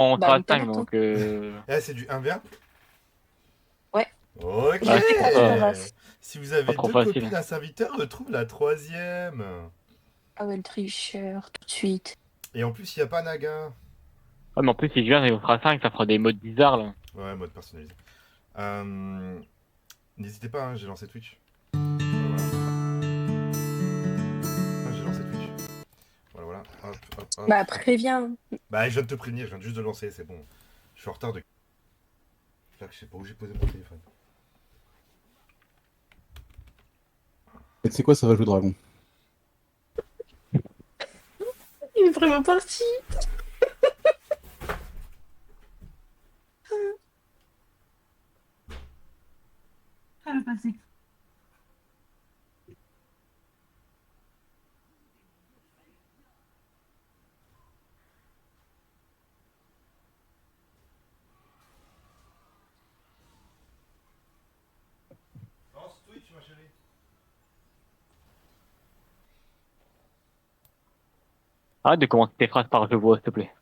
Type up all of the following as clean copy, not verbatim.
On Bah, sera une 5 canette, hein. donc. Eh, c'est du 1v1? Ouais, Ok. je Ouais, c'est sais pour comment ça ça. passe. Si vous Pas avez trop deux facile. copines, un serviteur retrouve la troisième. Ah ouais, le tricheur, tout de suite. Et en plus, il n'y a pas Naga. Ouais, mais en plus, si je viens et on fera 5 ça fera des modes bizarres là. Ouais, mode personnalisé. N'hésitez pas, hein, j'ai lancé Twitch. Voilà, voilà. J'ai lancé Twitch. Voilà, voilà. Hop, hop, hop. Bah, préviens. Bah, je viens de te prévenir, je viens juste de lancer, c'est bon. Je suis en retard de. Là, je sais pas où j'ai posé mon téléphone. Et tu sais quoi, ça va jouer dragon. Il est vraiment parti. Ça va passer. Lance Twitch, ma chérie. Arrête de commencer tes phrases par je vois, s'il te plaît.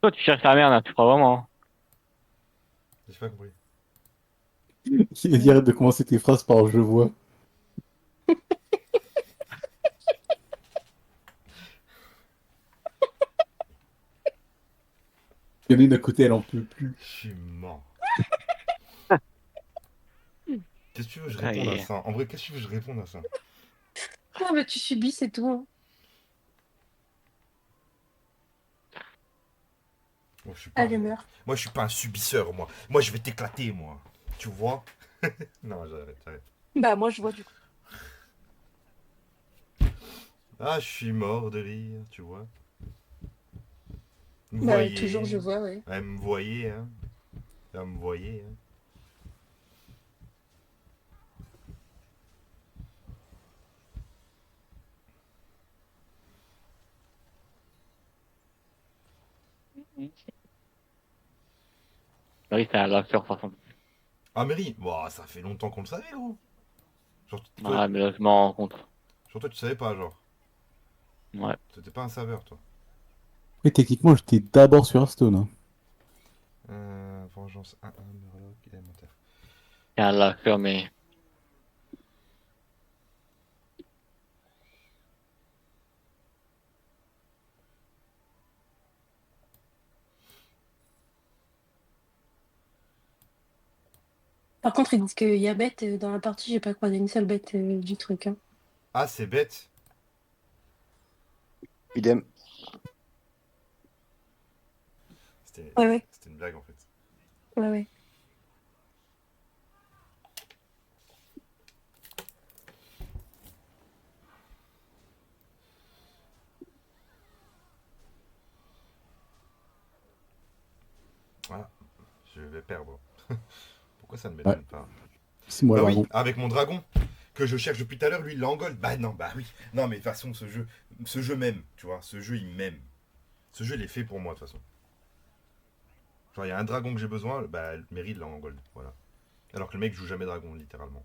Toi, tu cherches la merde, hein, tu crois vraiment. Hein. J'ai pas compris. Il a dit arrête de commencer tes phrases par je vois. Il y en a une à côté, elle en peut plus. Je suis mort. Qu'est-ce que tu veux que je Ah, réponde à ça? En vrai, qu'est-ce que tu veux que je réponde à ça? Ah, bah, tu subis, c'est tout, hein. Moi, je suis pas. Allez, meurs. Moi, je suis pas un subisseur, moi. Moi, je vais t'éclater, moi. Tu vois? Non, j'arrête, j'arrête. Bah, moi, je vois du coup. Ah, je suis mort de rire, tu vois. Vous Bah, toujours, voyez. je vois, ouais. Elle me voyait, hein. Elle me voyait, hein. oui, c'est à la fleur, de toute façon. Ah, Mary, bah, ça fait longtemps qu'on le savait, gros. Genre, toi, Ah, mais là, je m'en rends compte. sur toi, tu savais pas, genre. Ouais. T'étais pas un saveur, toi. Mais techniquement, j'étais d'abord sur Hearthstone. Hein. Vengeance 1-1, Murloc, élémentaire. C'est à la fleur, mais. Par contre, ils disent qu'il y a bête dans la partie, j'ai pas croisé une seule bête du truc, hein. Ah, c'est bête. Idem. C'était Ouais, ouais, c'était une blague, en fait. ouais, ouais. Voilà, je vais perdre. Pourquoi ça ne Ouais, m'étonne pas? c'est moi le Bah oui, dragon. avec mon dragon, que je cherche depuis tout à l'heure, lui, il l'engole. Bah non, bah oui. Non, mais de toute façon, ce jeu m'aime, tu vois. Ce jeu, il m'aime. Ce jeu, il est fait pour moi, de toute façon. Genre, il y a un dragon que j'ai besoin, bah, Mary, il l'a en gold. Voilà. Alors que le mec joue jamais dragon, littéralement.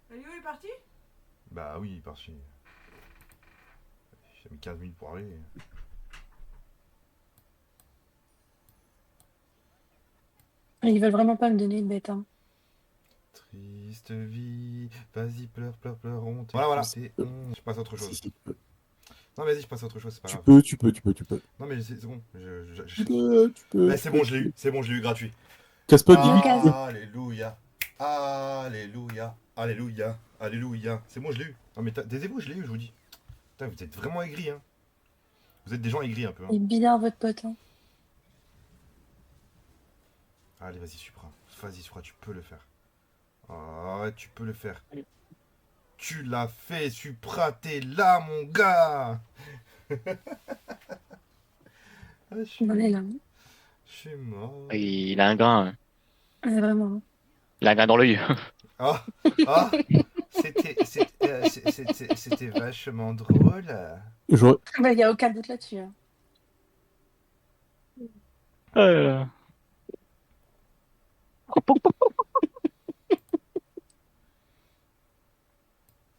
Léo est parti? Bah oui, parce que j'ai mis 15 minutes pour arriver. Ils veulent vraiment pas me donner une bête, hein. Triste vie, vas-y, pleure, pleure, pleure, honte. Voilà, voilà, Si, je passe à autre si, chose. si, tu peux. Non, vas-y, je passe à autre chose, c'est pas Tu grave. peux, tu peux, tu peux, tu peux. Non, mais c'est bon. Tu peux, tu peux, Bah, tu c'est peux, bon, tu je l'ai peux. eu. C'est bon, je l'ai eu gratuit. Casse pas, dis-lui que tu peux. Alléluia. Alléluia. Alléluia. Alléluia. C'est bon, je l'ai eu. Non, mais taisez-vous, je l'ai eu, je vous dis. Putain, vous êtes vraiment aigris, hein. Vous êtes des gens aigris un peu, hein. Il est bizarre, votre pote, hein. Allez, vas-y, Supra. Vas-y, Supra, tu peux le faire. Ah, ouais, tu peux le faire. Tu l'as fait, Supra, t'es là, mon gars. Ah, On en est là. je suis mort. Il a un grain. Hein. Ouais, vraiment. Il a un grain dans l'œil. Ah, ah, c'était vachement drôle. J'aurais- Bah, il n'y a aucun doute là-dessus. Hein. Euh,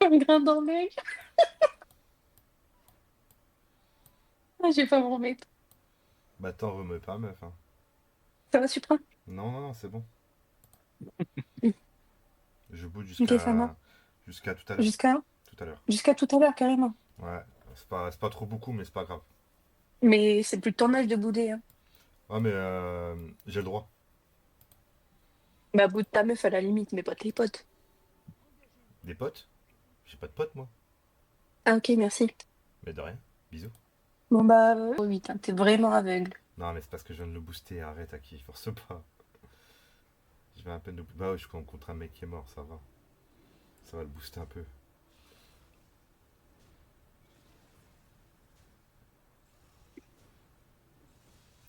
Un grain dans l'œil. Ah, je vais pas m'en remettre. Bah t'en remets pas, meuf. Hein. Ça va, Supra? Non, non, non, c'est bon. Je bouge Ok, ça marche. jusqu'à tout à l'heure. Jusqu'à Tout à l'heure. jusqu'à tout à l'heure, carrément. Ouais, c'est pas trop beaucoup, mais c'est pas grave. Mais c'est plus de ton âge de bouder. Hein. Ah, mais j'ai le droit. Bah, boude ta meuf à la limite, mais pas tes potes. Des potes? J'ai pas de potes, moi. Ah, ok, merci. Mais de rien. Bisous. Bon, bah, oui, t'es vraiment aveugle. Non, mais c'est parce que je viens de le booster. Arrête, à qui force pas. Je vais à peine de. Bah ouais, je rencontre un mec qui est mort, ça va. Ça va le booster un peu.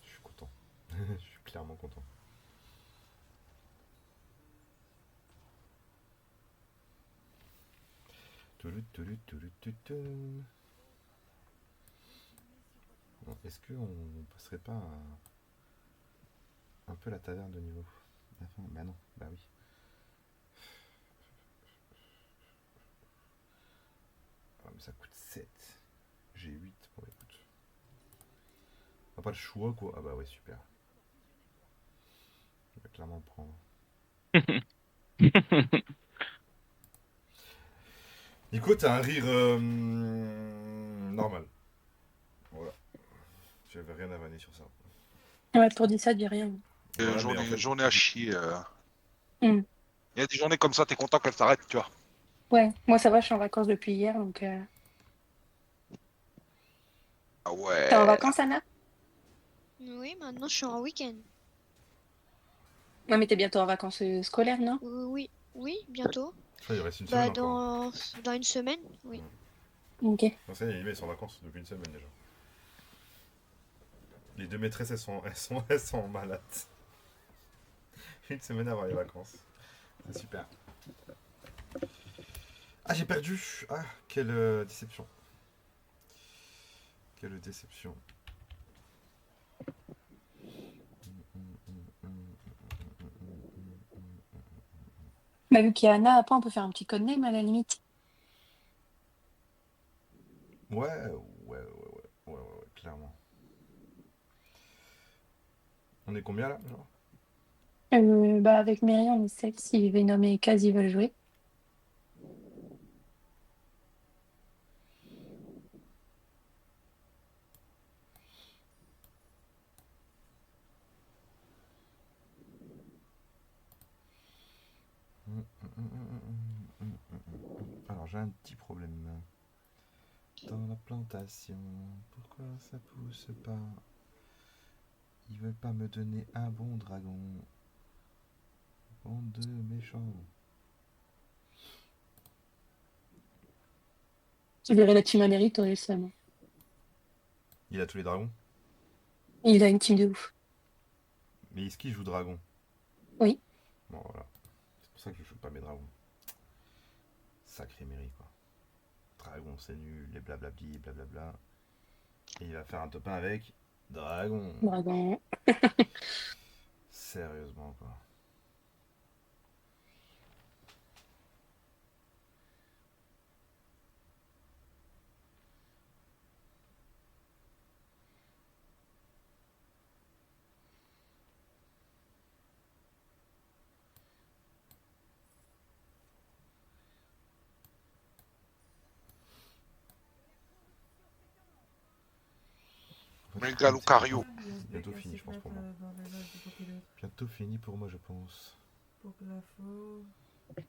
Je suis content. Je suis clairement content. Bon, est-ce qu'on passerait pas un peu la taverne de niveau? Bah non, bah oui. Ah, mais ça coûte 7. J'ai 8. Bon, écoute. On a pas le choix, quoi. Ah bah ouais, super. On va clairement le prendre. Nico, t'as un rire normal. Voilà. J'avais rien à vanner sur ça. Ouais, pour dire ça, dis rien. Voilà, mais en fait, Journée à chier. Hmm. Il y a des journées comme ça, t'es content qu'elles s'arrêtent, tu vois. Ouais, moi ça va, je suis en vacances depuis hier, donc... Ah T'es en ouais. vacances, Anna? Oui, maintenant je suis en week-end. Non, mais t'es bientôt en vacances scolaires, non? Oui, oui, bientôt. ça, il reste une Bah semaine encore. dans une semaine, oui. Ok. Non, ça y est, ils sont en vacances depuis une semaine déjà. Les deux maîtresses, elles sont malades. Une semaine avant les vacances. C'est super. Ah, j'ai perdu. Ah, quelle déception. Quelle déception. Bah, vu qu'il y a Anna, après on peut faire un petit codename à la limite. Ouais, clairement. On est combien là genre Bah, avec Myriam, on est 7. Si Venom et Kaz, ils veulent jouer. Alors j'ai un petit problème. Dans la plantation, pourquoi ça pousse pas? Ils veulent pas me donner un bon dragon. Bande de méchants. Tu verrais la team Amérique, t'aurais le seum. Il a tous les dragons. Il a une team de ouf. Mais est-ce qu'il joue dragon? Oui. Bon voilà. C'est pour ça que je joue pas mes dragons. Sacré mairie quoi. Dragon c'est nul, les blablabli, blablabla. Et il va faire un top 1 avec dragon. Dragon. Sérieusement quoi. Méga Lucario. Bientôt fini, je pense, pour moi. Bientôt fini pour moi, je pense. Pour que la faux. Mais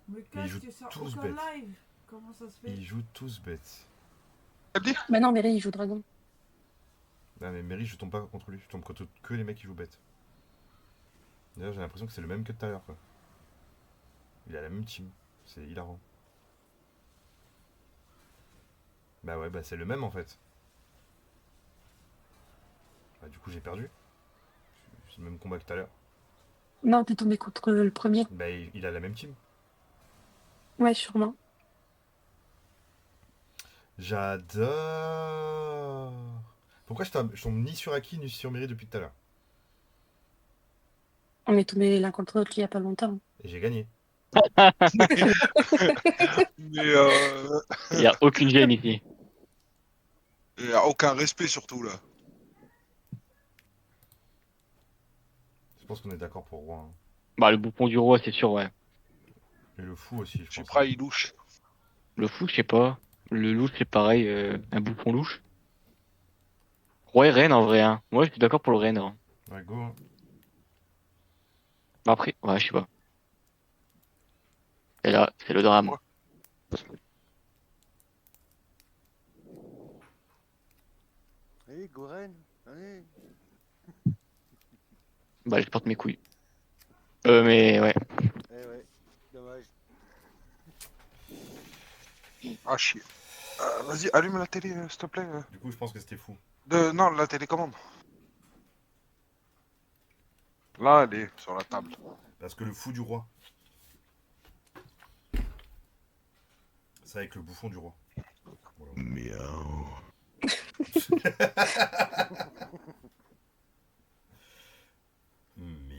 Mais ils qu'est-ce jouent que ça tous aucun bêtes. live? Comment ça se fait? Ils jouent tous bêtes. Bah non, Mary, il joue dragon. Ah mais Mary, je tombe pas contre lui, je tombe contre que les mecs qui jouent bêtes. D'ailleurs, j'ai l'impression que c'est le même que tout à l'heure quoi. Il a la même team, c'est hilarant. Bah ouais, bah c'est le même en fait. Bah du coup j'ai perdu. C'est le même combat que tout à l'heure. Non, t'es tombé contre le premier. Bah, il a la même team. Ouais, sûrement. J'adore. Pourquoi je tombe ni sur Aki ni sur Miri depuis tout à l'heure? On est tombés l'un contre l'autre il y a pas longtemps. Et j'ai gagné. Mais Il y a aucune gêne ici. y a aucun respect surtout là. Je pense qu'on est d'accord pour roi. Hein. Bah, le bouffon du roi, c'est sûr, ouais. Et le fou aussi, je Je suis pense. prêt, il louche. Le fou, je sais pas. Le louche, c'est pareil, un bouffon louche. Roi et reine, en vrai, hein. Moi, je suis d'accord pour le reine, hein. Ouais, go. Hein. Bah, après, ouais, je sais pas. Et là, c'est le drame. Ouais. Allez, Goren, allez. Bah, je porte mes couilles. Mais ouais. Eh ouais, dommage. Ah chier. Vas-y, allume la télé, s'il te plaît. Du coup, je pense que c'était fou. Non, la télécommande. Là, elle est sur la table. Parce que le fou du roi. C'est avec le bouffon du roi. Voilà. Miaou. Miaou.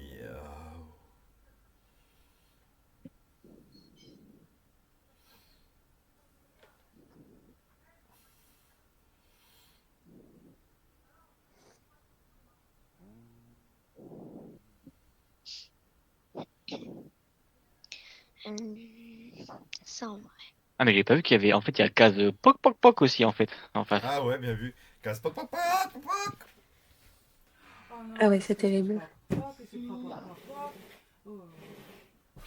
Ça, en vrai. Ah, mais j'ai pas vu qu'il y avait. En fait, il y a case poc poc poc aussi, en fait, en face. Ah ouais, bien vu. Casse poc poc poc poc poc. Oh non, Ah ouais, c'est terrible. pas que c'est pas, pas, pas. Oh.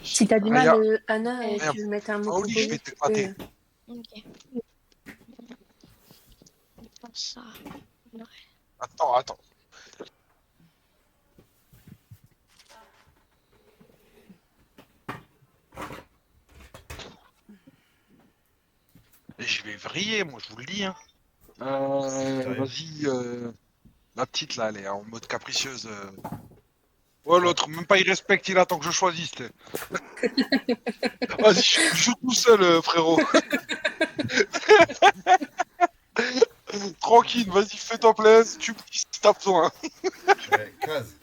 Si t'as du Ah, mal, y a- Anna, Merde. tu veux mettre un mot Paoli, je vais t'épater. Ok. Pas ça. Attends. Je vais vriller, moi, je vous le dis. Hein. Vas-y, la petite là, elle est en mode capricieuse. Ouais, l'autre, même pas il respecte, il attend que je choisisse. Vas-y, je joue tout seul, frérot. Tranquille, vas-y, fais-toi plaisir, tu me dis si t'as besoin. Ouais, case.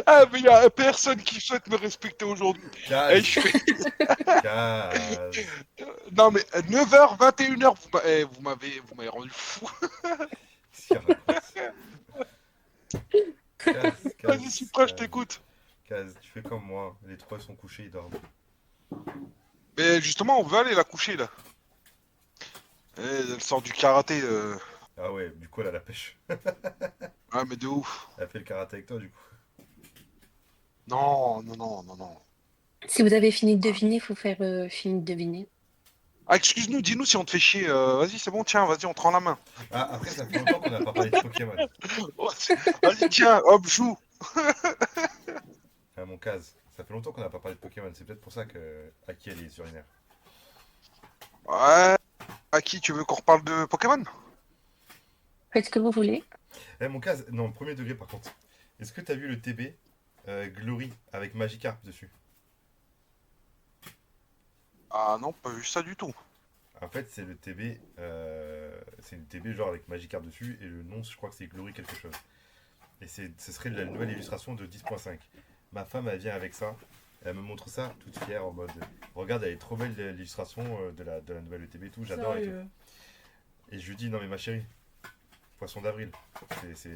Ah, mais y a personne qui souhaite me respecter aujourd'hui. Et Case. je fais... Case. Non, mais 9h, 21h, vous m'avez rendu fou. Case, Vas-y, si prêt, je t'écoute. Case, tu fais comme moi. Les trois sont couchés, ils dorment. Mais justement, on veut aller la coucher là. Elle sort du karaté. Ah ouais, du coup, elle a la pêche. Ah, mais de ouf. Elle a fait le karaté avec toi, du coup. Non. Si vous avez fini de deviner, il faut faire fini de deviner. Ah, excuse-nous, dis-nous si on te fait chier. Vas-y, c'est bon, tiens, vas-y, on te rend la main. Ah, après, ça fait longtemps qu'on n'a pas parlé de Pokémon. Vas-y, tiens, hop, joue. Enfin, mon case. Ça fait longtemps qu'on n'a pas parlé de Pokémon. C'est peut-être pour ça que Aki, elle est sur les nerfs. Ouais. À qui tu veux qu'on reparle de Pokémon? Faites ce que vous voulez. Eh, mon case, non, premier degré par contre. Est-ce que t'as vu le TB Glory avec Magikarp dessus? Ah non, pas vu ça du tout. En fait, c'est le TB, c'est une TB genre avec Magikarp dessus et le nom, je crois que c'est Glory quelque chose. Et ce serait la nouvelle illustration de 10.5. Ma femme, elle vient avec ça. Elle me montre ça toute fière en mode regarde, elle est trop belle l'illustration de la nouvelle ETB et tout, j'adore et tout. Sérieux. Et je lui dis non mais ma chérie, poisson d'avril, c'est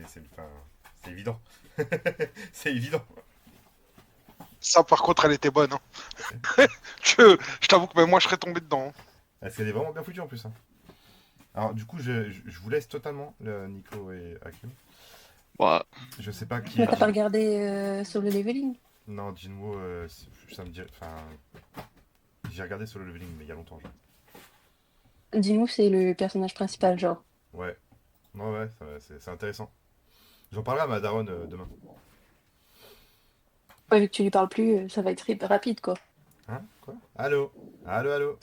évident. C'est évident. Ça, par contre, elle était bonne. Hein. Je t'avoue que même moi, je serais tombé dedans. Hein. Parce qu'elle est vraiment bien foutue en plus. Hein. Alors du coup, je vous laisse totalement, Nico et Hakim. Ouais. Je sais pas qui. Mais t'as pas regardé sur le leveling? Non, Jinwo, ça me dit. Enfin. J'ai regardé sur le leveling, mais il y a longtemps. Genre. Dis-nous, c'est le personnage principal, genre. Ouais. Non, ouais, c'est intéressant. J'en parlerai à ma daronne demain. Ouais, vu que tu lui parles plus, ça va être rapide, quoi. Hein? Quoi? Allô? Allô?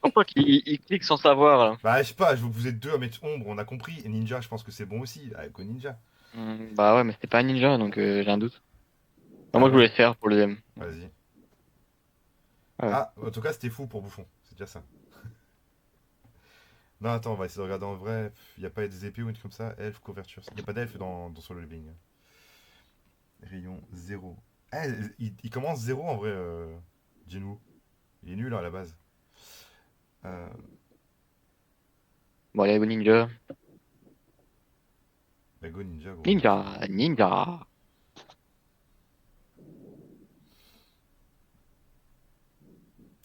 Pourquoi qu'il clique sans savoir, là? Bah, je sais pas, vous êtes deux à mettre ombre, on a compris. Et Ninja, je pense que c'est bon aussi. Avec Ninja. Bah ouais, mais c'était pas un ninja, donc j'ai un doute. Ah Non, moi, je ouais. voulais faire pour le deuxième. Vas-y. Ouais. Ah, en tout cas, c'était fou pour Bouffon. C'est déjà ça. Non, attends, on va essayer de regarder en vrai. Il n'y a pas des épées ou une truc comme ça. Elfe, couverture. Il n'y a pas d'elfe dans Solo Leveling. Rayon 0. Ah, il commence 0 en vrai, Jinwoo. Il est nul hein, à la base. Euh, Bon, allez, go ninja. Bah, go ninja, gros. Ninja, ninja.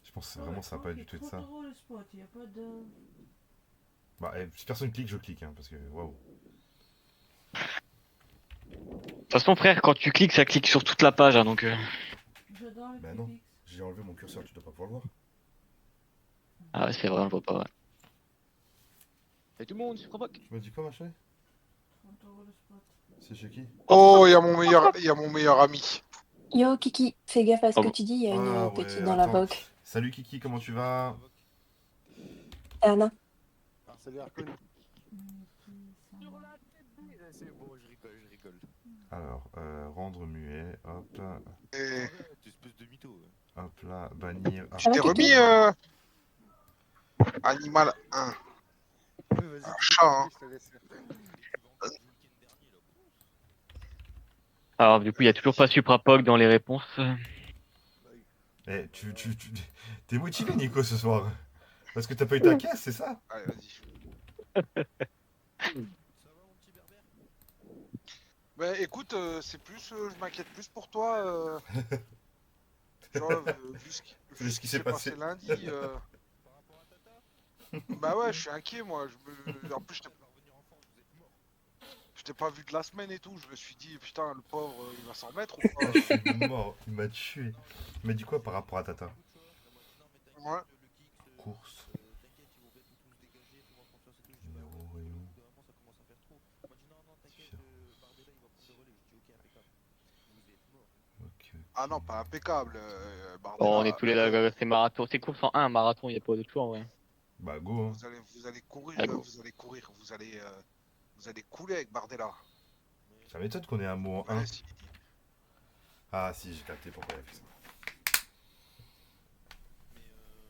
Je pense que vraiment ça va pas du tout être ça. Trop le spot, il n'y a pas de. Bah, si personne clique, je clique. Hein, parce que, waouh. De toute façon, frère, quand tu cliques, ça clique sur toute la page, hein, donc... J'adore les Bah non. Phoenix. J'ai enlevé mon curseur, tu dois pas pouvoir le voir. Ah ouais, c'est vrai, on le voit pas, ouais. Et tout le monde, je provoque. Tu m'as dit quoi, machin 30 € le spot. C'est chez qui? Oh, il y a mon meilleur ami. Yo, Kiki, fais gaffe à ce Oh que bon. tu dis, il y a une Ah petite ouais, dans la attends. boc. Salut Kiki, comment tu vas? Anna. Ah, salut Arcon. C'est bon, je rigole. Alors, rendre muet, hop, Et Tu espèce de mytho. hop là, bannir. Ça va, t'ai Kiki? remis Animal 1. Oui, vas-y, Un tu chat, peux hein. cliquer, je te laisse faire. Alors, du coup, il y a toujours pas Suprapoc dans les réponses. Eh, t'es motivé Nico ce soir? Parce que t'as pas eu ta caisse, c'est ça? Allez, vas-y. Bah écoute, c'est plus, je m'inquiète plus pour toi. Tu vois, vu ce qui s'est passé lundi. Bah ouais, je suis inquiet moi. En plus, je t'ai pas vu de la semaine et tout. Je me suis dit, putain, le pauvre, il va s'en mettre ou pas? Je suis mort, il m'a tué. Mais dis quoi par rapport à Tata? Ouais. Course. Numéro, rayon. Ok. Ah non, pas impeccable, Bon, on est Bardella. tous les deux, c'est marathon. C'est course en un marathon, il y a pas d'autre choix, en vrai. Bah go hein. Vous allez courir, Ah, go. vous allez couler avec Bardella. Ça m'étonne qu'on ait un mot en 1. Ouais, si. Ah si, j'ai capté pourquoi il a fait ça.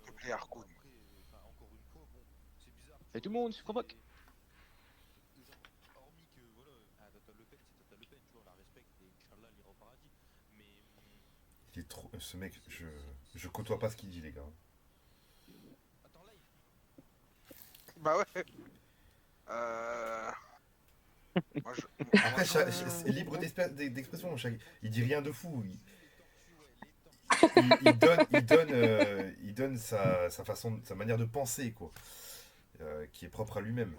S'il te plaît, Harkoun. Et tout le monde, je provoque. Il est trop... Ce mec, je côtoie pas ce qu'il dit les gars. Bah ouais. Euh... Moi, Après, c'est libre d'expression, mon chat. Il dit rien de fou. Il donne sa façon, sa manière de penser, quoi. Qui est propre à lui-même.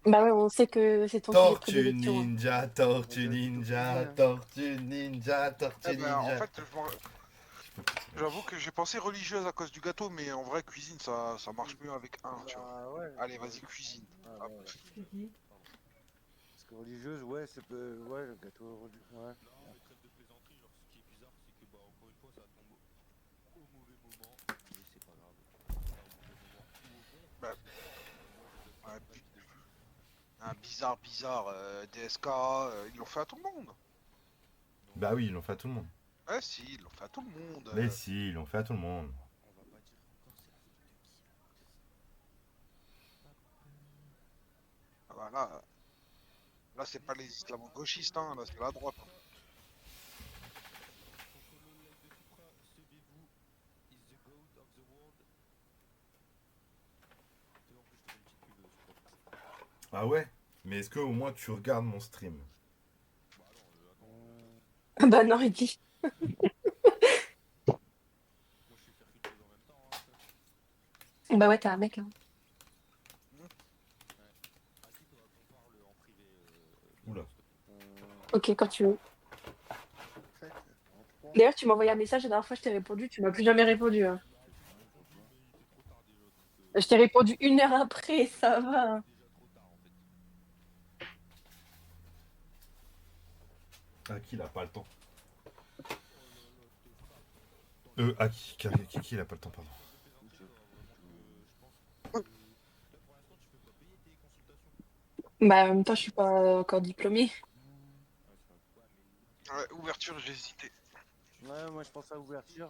Bah ouais, on sait que c'est ton sujet de Tortue prédilection. Hein. ninja, tortue ninja, tortue ninja, tortue Eh ben, en ninja. fait, j'avoue que j'ai pensé religieuse à cause du gâteau, mais en vrai, cuisine, ça marche mieux avec un, tu vois. Ah ouais. Allez, vas-y, cuisine. Ah, Hop. ouais. C'est qui? Parce que religieuse, ouais, c'est peu. Ouais, le gâteau religieux. Ouais. Bah, ouais, un bizarre, DSK, ils l'ont fait à tout le monde. Bah oui, ils l'ont fait à tout le monde. Ouais, si, ils l'ont fait à tout le monde. Mais si, ils l'ont fait à tout le monde. Ah bah là c'est pas les islamo-gauchistes, hein, là c'est la droite. Ah ouais? Mais est-ce que au moins tu regardes mon stream? Bah non, il dit. Bah ouais, t'as un mec là. Oula. Ok, quand tu veux. D'ailleurs, tu m'as envoyé un message la dernière fois, je t'ai répondu, tu m'as plus jamais répondu. Hein. Je t'ai répondu 1 heure après, ça va. Hein. Ah, qui il a pas le temps? Qui il a pas le temps, pardon. Bah, en même temps, je suis pas encore diplômée. Ouais, ouverture, j'ai hésité. Ouais, moi je pense à ouverture,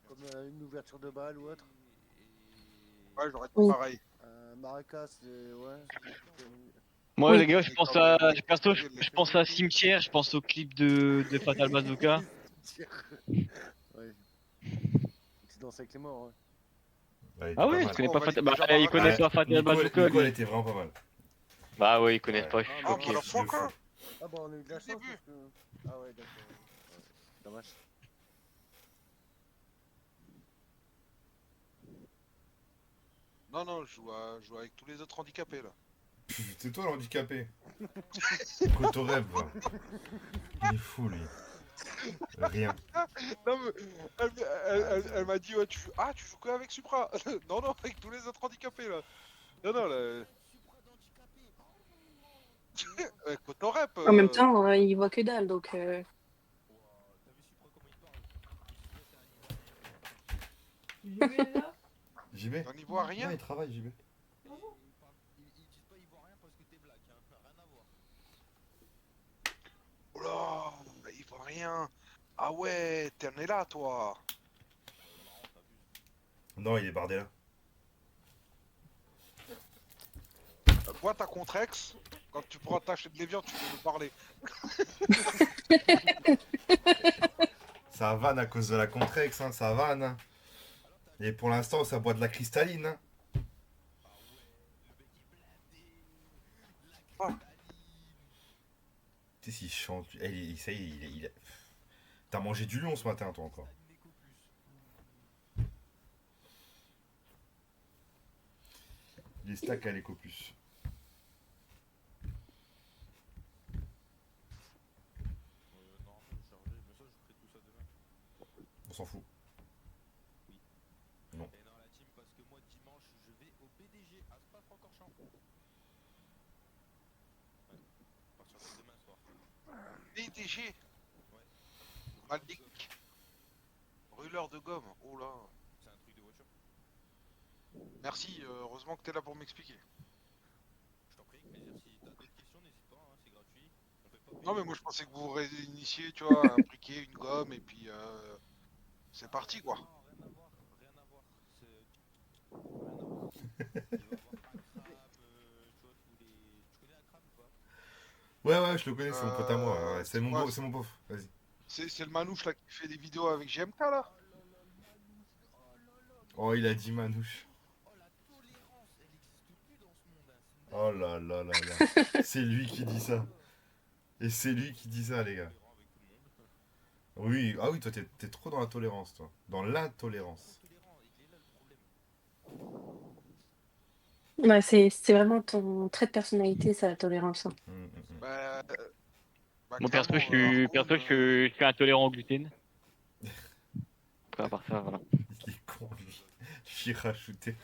comme une ouverture de balle ou autre. Ouais, j'aurais dit Oui. pareil. Maracas, ouais. Moi, Oui. les gars, perso, Elle je pense à Cimetière, je pense au clip de Fatal Bazooka. Ouais. Tu danses avec les morts, ouais. Elle était Ah pas ouais, je mal. connais On pas valide Fatal... Bah, déjà il connaît Marrakech. Ouais, pas Fatal Bazooka, Nico, elle lui. était vraiment pas mal. Bah ouais, ils connaissent Ouais. pas, je suis Ah, Ah, bah, choqué. motherfucker! Ah bah on a eu de la chance Début. parce que... Ah ouais, d'accord. Ouais. Dommage. Non, non, je joue avec tous les autres handicapés là. C'est toi l'handicapé. Coto rêve, va. Il est fou, lui. Rien. Non, mais elle m'a dit, ouais, tu joues que avec Supra. Non, non, avec tous les autres handicapés là. Non, non, là. Écoute, ton rep. En même temps, il voit que dalle, donc... J'y vais là. JB? On n'y voit Non, rien. il travaille, JB. Ah bon? Oh là, il voit rien. Ah ouais, t'en es là, toi. Non, il est bardé là. Boîte à Contrex. Quand tu pourras t'acheter de l'évian, tu peux nous parler. Ça vanne à cause de la Contrex, hein, ça vanne. Hein. Et pour l'instant, ça boit de la cristalline. Hein. Ah. Tu sais, s'il chante. Ça y est, T'as mangé du lion ce matin, toi encore. Les stacks à l'écopus. On s'en fout. Non. PDG. Maldic. Brûleur de gomme. Oh là. Merci, heureusement que t'es là pour m'expliquer. Non, mais moi je pensais que vous réinitiez, tu vois, un briquet, une gomme, et puis c'est parti quoi. Ouais, ouais, je le connais, c'est mon pote à moi. Ouais, C'est quoi? c'est mon beauf. Vas-y. C'est le manouche là qui fait des vidéos avec GMK là? Oh, il a dit Manouche. Oh là là là là. C'est lui qui dit ça. Et c'est lui qui dit ça, les gars. Oui, ah oui, toi, t'es trop dans la tolérance, toi. Dans l'intolérance. Ouais, c'est vraiment ton trait de personnalité, ça, la tolérance. Hein. Bah, Bon, clairement, Arcon, je suis intolérant au gluten. Après, à part ça, voilà. Il est con, lui. J'y rajouté.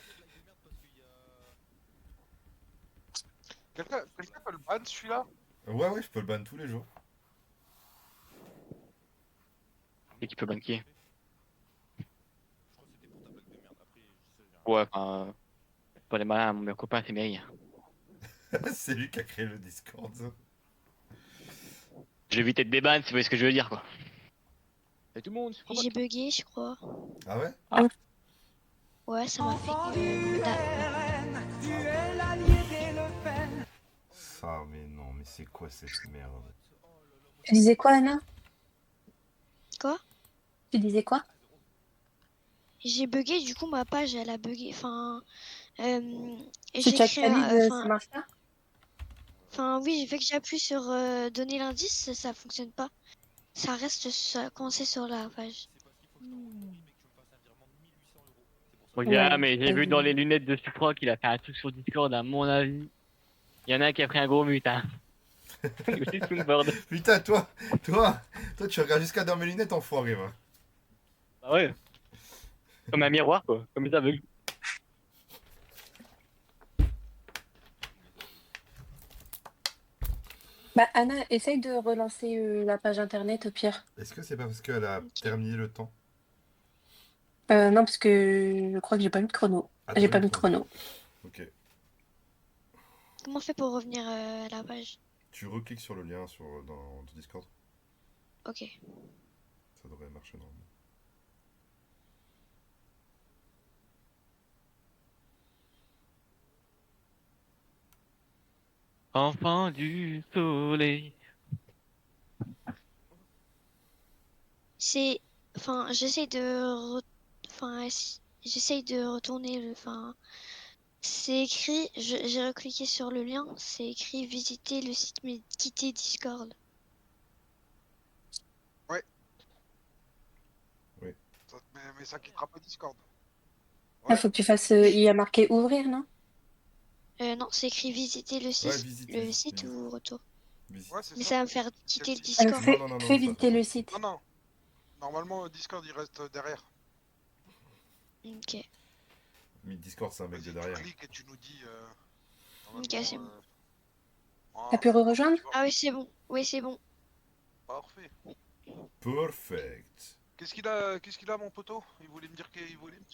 quelqu'un peut le ban celui-là? Ouais, ouais, je peux le ban tous les jours. Et qui peut banquer. Ouais, enfin. Pas les malins, mon meilleur copain, c'est Mary. C'est lui qui a créé le Discord. Ça. Je vais éviter de déban, si vous voyez ce que je veux dire, quoi. Et tout le monde, je crois pas. J'ai bugué, je crois. Ah ouais? Ouais, ça m'a fait que... Ça, mais non, mais c'est quoi cette merde? Tu disais quoi, Anna? Quoi? Tu disais quoi? J'ai bugué, du coup ma page elle a bugué. Enfin, Si j'ai tu créé, actualises, ça marche pas? oui, j'ai fait que j'appuie sur donner l'indice, ça fonctionne pas. Ça reste coincé sur la page. Regarde, Ouais, mais j'ai vu dans les lunettes de Supra qu'il a fait un truc sur Discord, à mon avis. Il y en a un qui a pris un gros mutin. C'est aussi Soundboard. Putain, toi, tu regardes jusqu'à dans mes lunettes, enfoiré, va. Ah ouais. Comme un miroir, quoi. Comme les aveugles. Bah, Anna, essaye de relancer la page internet au pire. Est-ce que c'est pas parce qu'elle a terminé le temps? Non, parce que je crois que j'ai pas mis de chrono. Ah, J'ai t'as pas mis mis de chrono. Ok. Comment on fait pour revenir à la page? Tu recliques sur le lien dans Discord. Ok. Ça devrait marcher normalement. Enfant du soleil. C'est... Enfin, j'essaie de... Enfin, j'essaie de retourner le... Enfin, c'est écrit... J'ai recliqué sur le lien. C'est écrit visiter le site mais quitter Discord. Mais ça quittera pas Discord. Il faut que tu fasses. Il y a marqué ouvrir, non? Non, c'est écrit visiter le site, visiter, le site visiter. ou retour. Visite. Ouais, c'est Mais ça. ça va me faire quitter le site Discord. Non, non, non, non, Fais ça, visiter ça. le site. Non, non. Normalement, Discord, il reste derrière. Ok. Mais Discord, c'est un mec de Vas-y, derrière. tu cliques et tu nous dis... Ok, c'est bon. T'as pu rejoindre? Ah oui, c'est bon. Oui, c'est bon. Parfait. Perfect. Qu'est-ce qu'il a, mon poteau? Il voulait me dire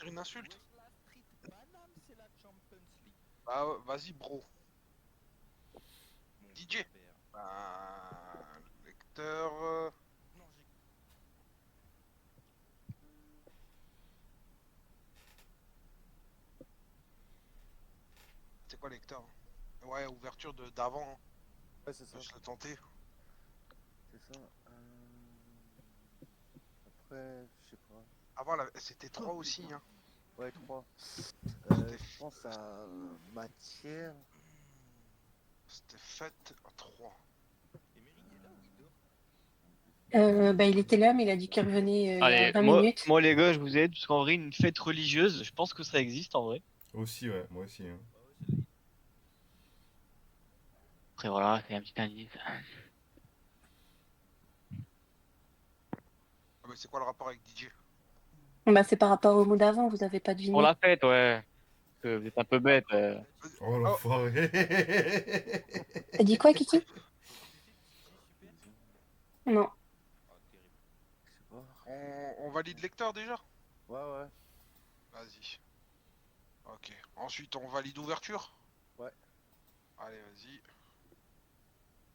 une insulte? Bah, vas-y, bro. DJ. Bah, lecteur... C'est quoi lecteur? Ouais, ouverture d'avant. Hein. Ouais, c'est ça. Je l'ai tenté. C'est ça. Après, je sais pas. Avant, c'était 3 aussi. Hein. Ouais, 3. Je pense à matière. C'était fait à 3. Bah, il était là, mais il a dit qu'il revenait il y a Allez, 20 moi, minutes. moi les gars, je vous aide, parce qu'en vrai, une fête religieuse, je pense que ça existe en vrai. Aussi, ouais, moi aussi. Hein. Après voilà, c'est un petit indice. Ah, mais c'est quoi le rapport avec DJ? Bah, c'est par rapport au mot d'avant, vous avez pas Pour deviné. la fête, ouais. Parce que vous êtes un peu bête. Oh l'enfoiré. T'as dit quoi, Kiki? Non. Je sais pas. On valide lecteur déjà? Ouais, ouais. Vas-y. Ok. Ensuite, on valide ouverture? Ouais. Allez, vas-y.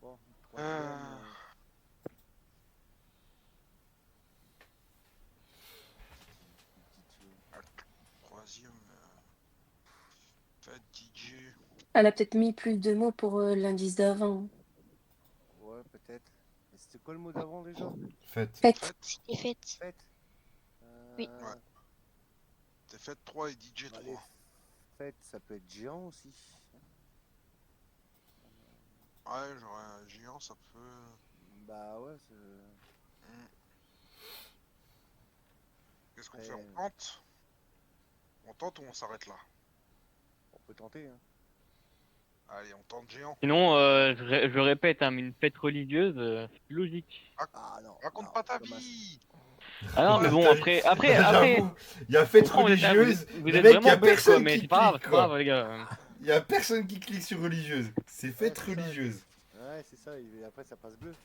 Bon, Euh. Troisième. Fête DJ. Elle a peut-être mis plus de mots pour l'indice d'avant. Ouais, peut-être. Et c'était quoi le mot d'avant déjà? Fête. Fête. C'était fait. Fête. Oui. Ouais. C'était fête 3 et DJ 3. Allez, fête, ça peut être géant aussi. Ouais, j'aurais un géant, ça peut. Bah ouais, c'est... Qu'est-ce qu'on fait? On tente? On tente ou on s'arrête là? On peut tenter, hein. Allez, on tente géant. Sinon, je répète, hein, mais une fête religieuse, c'est logique. Ah non. Raconte non, pas ta Thomas. vie! Ah non, mais bon, après, J'avoue, il y a fête comprends, religieuse. vous le êtes mec, il y vraiment a bête, quoi, personne mais qui c'est pas grave, clique, c'est pas grave, quoi. les gars. Il y a personne qui clique sur religieuse. C'est fête Ouais, c'est ça. religieuse. Ouais, c'est ça, et après ça passe bleu.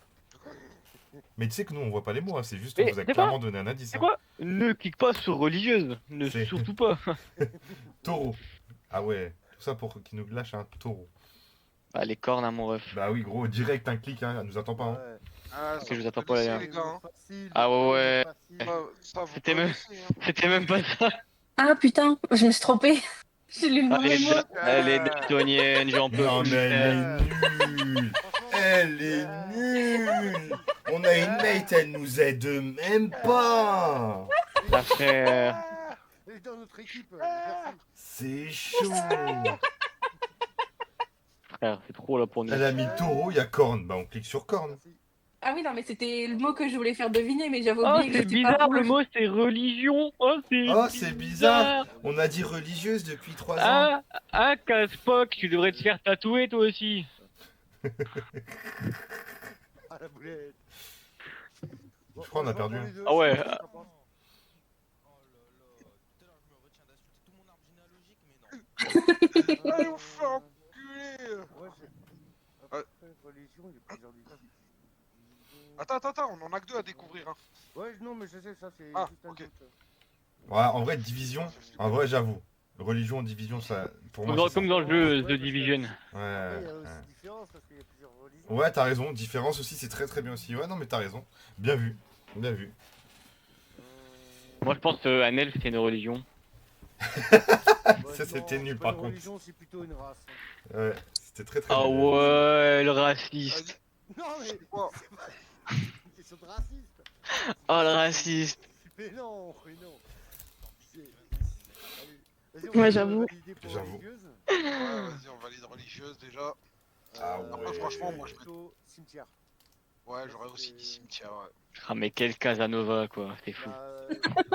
Mais tu sais que nous, on voit pas les mots, hein. C'est juste, Mais on vous a c'est quoi clairement donné un indice. C'est Hein. quoi? Ne clique pas sur religieuse, ne C'est- surtout pas. Taureau. Ah ouais, tout ça pour qu'il nous lâche un taureau. Ah, les cornes à mon ref. Bah oui, gros, direct un clic, hein. Elle nous attend pas. Hein. Ouais. Ah, Ok, ça je vous vous attends pas, connaissez, là. les gars. Hein. Facile, Ah ouais, facile. Ça, vous C'était même- connaissez. Hein. C'était même pas ça. Ah putain, je me suis trompée. J'ai lu le mauvais mot. Elle est daltonienne, j'en peux Non, plus. mais elle est nulle. Elle est nulle. On a une mate, elle nous aide même pas. Ça fait... Elle est dans notre équipe. Merci. C'est chaud. Frère, c'est trop là pour nous. Elle a mis taureau, il y a corne. Bah on clique sur corne. Merci. Ah oui, non, mais c'était le mot que je voulais faire deviner, mais j'avais Oh, oublié que c'est c'était pas bizarre, le rouge. mot c'est religion. Oh, C'est bizarre. On a dit religieuse depuis 3 ans. Ah, Caspoc, tu devrais te faire tatouer toi aussi. Ah la boulette. Bon, Je crois qu'on a se perdu, reprend hein. les deux, Ah ouais. je sais pas ce que t'en penses. Allez, vous faire enculer! Ouais, après, religion, il y a plusieurs religions. Attends, on en a que 2 à découvrir. Hein. Ouais, non, mais je sais, ça c'est Ah, juste un ok. doute. Ouais, en vrai, division. En vrai, j'avoue. Religion, division, ça. Pour moi, c'est ça. Comme dans le jeu The Division. Après, il y a Ouais. aussi différence parce qu'il y a plusieurs religions. Ouais, t'as raison. Différence aussi, c'est très très bien aussi. Ouais, non, mais t'as raison. Bien vu. Bien vu. Moi, je pense qu'un elfe, c'est une religion. Ça, c'était non, nul, c'est pas par une contre. religion, c'est plutôt une race. Ouais, c'était très très Ah nul. ouais, le raciste. Non, mais Oh. c'est pas une question de raciste. Oh, le raciste. Mais non, mais non. C'est- Allez, vas-y, on Ouais, va j'avoue. valider pour J'avoue. religieuse. Ouais, vas-y, on valide religieuse déjà. Ah Après, ouais. franchement, moi, je me... Plutôt cimetière. Ouais, j'aurais aussi dit cimetière, ouais. Ah, mais quel Casanova, quoi. C'est fou. Bah,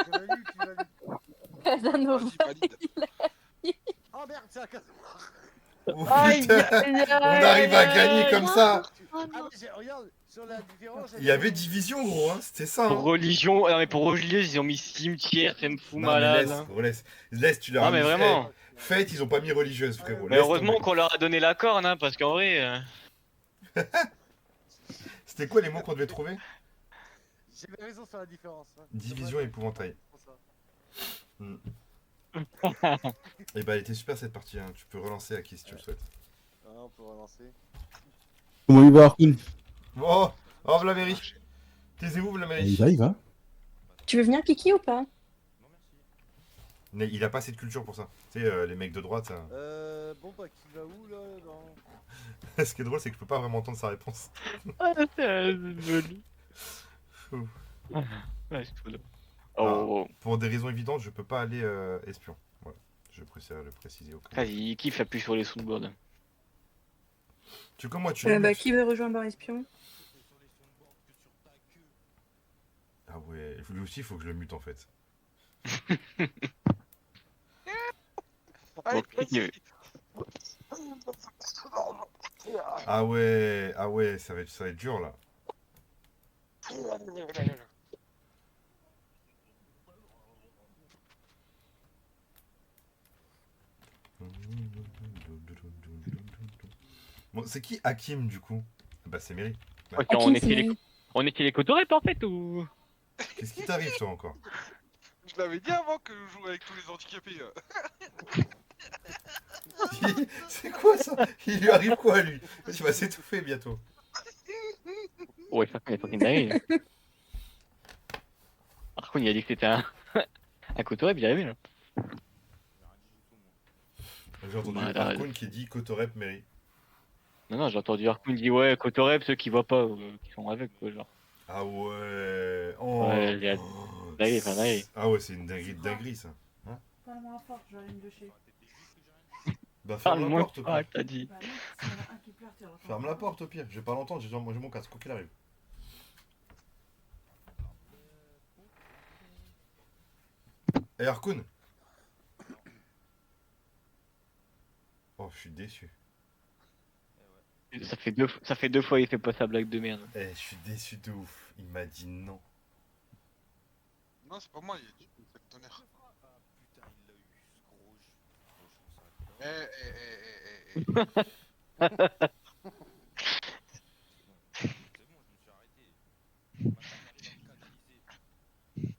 tu valides, tu valides. Casanova. Vas-y, valide. Oh merde, c'est un casse. Oh, Aïe, putain. aïe, On arrive à gagner comme ça. Oh Ah, non. mais regarde, sur la différence. Il y avait division, gros, hein. C'était ça. Pour Hein. religion, non mais pour religieuse, ils ont mis cimetière, ça me fout Non, mais malade. laisse, hein. gros, laisse, tu leur Ah, as mais mis. vraiment. Eh, fête, ils ont pas mis religieuse, frérot. Mais Laisse heureusement tomber. qu'on leur a donné la corne, hein, parce qu'en vrai. C'était quoi les mots qu'on devait trouver? J'avais raison sur la différence. Hein. Division Dommage, épouvantail. pour ça. Et bah, elle était super cette partie. Hein. Tu peux relancer à qui si tu le souhaites. Ah, on peut relancer. Comment il va, Arkun? Oh, Vlamery. Taisez-vous, Vlamery. Il arrive, hein? Tu veux venir, Kiki, ou pas? Mais il a pas assez de culture pour ça. Tu sais, les mecs de droite, ça. Bon, bah, qui va où là dans... Ce qui est drôle, c'est que je peux pas vraiment entendre sa réponse. Ah, c'est joli. Ouh. Ouais, c'est tout. Ah. Oh, Pour des raisons évidentes, je peux pas aller espion. Voilà. Je préfère le préciser au cas. vas-y, il kiffe appuie sur les soundboards. Tu comme moi, tu les Bah, mutes. qui veut rejoindre Bar Espion? Ah ouais, lui aussi, il faut que je le mute en fait. Allez, Ok, vas-y. Ah ouais, ça va être dur là. Bon, c'est qui Hakim du coup? Bah c'est Mary. Ok, Hakim, on c'est était les, Mary. on était les cotorep en fait ou. Qu'est-ce qui t'arrive toi encore? Je l'avais dit avant que je joue avec tous les handicapés. C'est quoi ça? Il lui arrive quoi lui? Tu vas s'étouffer bientôt. Ouais, ça c'est fucking dingue. Par contre, il a dit que c'était un cotorep, j'y arrivé là. J'ai entendu Bah, Harkoun qui dit Kotorep Mary. Non, j'ai entendu Harkoun dire ouais, cotorep, ceux qui voient pas, qui sont avec quoi, genre. Ah ouais. Oh. Ouais, j'ai Oh. dingue, enfin, dingue. Ah ouais, c'est une dinguerie de dinguerie ça. Parle-moi fort, je vais aller me doucher. Bah ferme Parle la moins porte au pas, pire. t'as dit. Bah non, s'il y en a un qui pleure, tu l'entends. Ferme la porte au pire. Je vais pas l'entendre, j'ai mon casque, quoi qu'il arrive. Eh Harkoun. Oh, je suis déçu. Ça fait deux fois il fait pas sa blague de merde. Eh, je suis déçu de ouf. Il m'a dit non. Non, c'est pas moi, il a dit c'est le tonnerre. Putain, il l'a eu, ce gros. Eh. C'est bon, je me suis arrêté. Ma femme arrive à me canaliser.